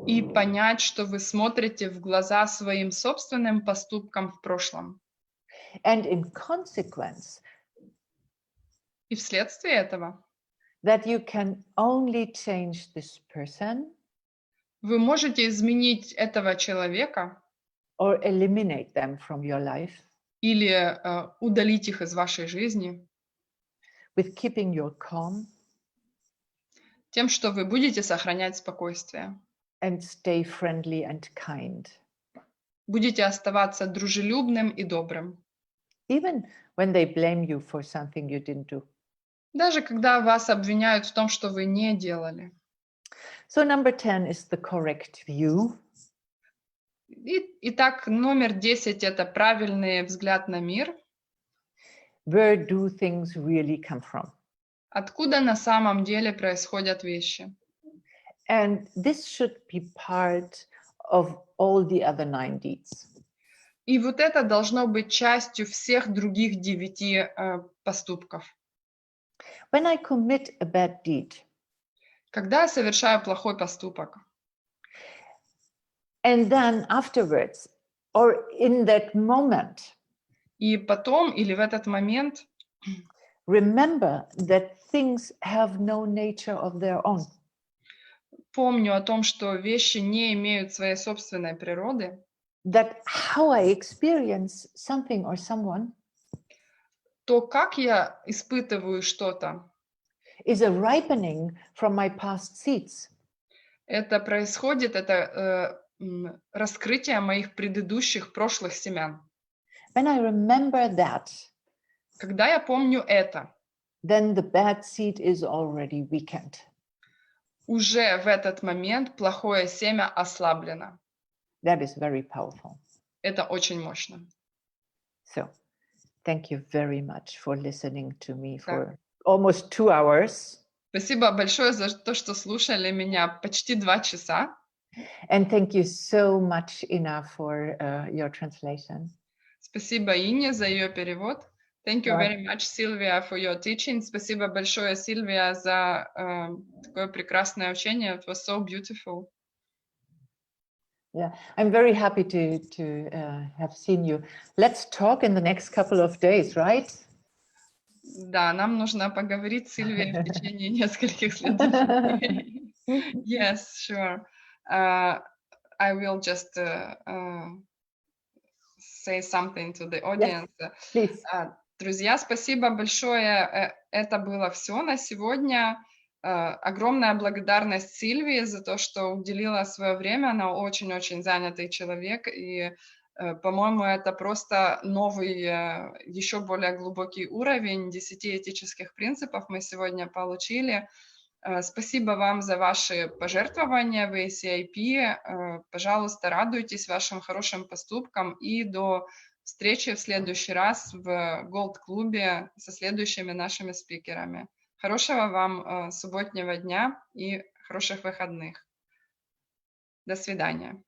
и понять, что вы смотрите в глаза своим собственным поступкам в прошлом? And in consequence, И вследствие этого that you can only change this person вы можете изменить этого человека or eliminate them from your life или удалить их из вашей жизни with keeping your calm тем, что вы будете сохранять спокойствие, and stay friendly and kind, будете оставаться дружелюбным и добрым, even when they blame you for something you didn't do. даже когда вас обвиняют в том, что вы не делали. So number 10 is the correct view. Итак, номер 10 – это правильный взгляд на мир. Where do things really come from? Откуда на самом деле происходят вещи? And this should be part of all the other 9 deeds. И вот это должно быть частью всех других 9 поступков. When I commit a bad deed, Когда я совершаю плохой поступок, and then afterwards, or in that moment, и потом или в этот момент remember that things have no nature of their own. помню о том, что вещи не имеют своей собственной природы, That how I experience something or someone то как я испытываю что-то, is a ripening from my past seeds. это происходит, это раскрытие моих предыдущих прошлых семян. When I remember that, Когда я помню это, then the bad seed is already weakened. уже в этот момент плохое семя ослаблено. That is very powerful. Это очень мощно. So, thank you very much for listening to me for almost 2 hours. Спасибо большое за то, что слушали меня почти 2 часа. And thank you so much, Ina, for your translation. Спасибо Ине за ее перевод. Thank you very much, Sylvia, for your teaching. Спасибо большое, Сильвия, за такое прекрасное учение. It was so beautiful. Yeah, I'm very happy to have seen you. Let's talk in the next couple of days, right? Да, нам нужно поговорить с Сильвией в течение нескольких следующих дней. Yes, sure. I will just say something to the audience. Yes, please. Друзья, спасибо большое. Это было все на сегодня. Огромная благодарность Сильвии за то, что уделила свое время. Она очень-очень занятый человек. И, по-моему, это просто новый, еще более глубокий уровень 10 этических принципов мы сегодня получили. Спасибо вам за ваши пожертвования в ACIP. Пожалуйста, радуйтесь вашим хорошим поступкам и до встречи в следующий раз в Gold-клубе со следующими нашими спикерами. Хорошего вам субботнего дня и хороших выходных. До свидания.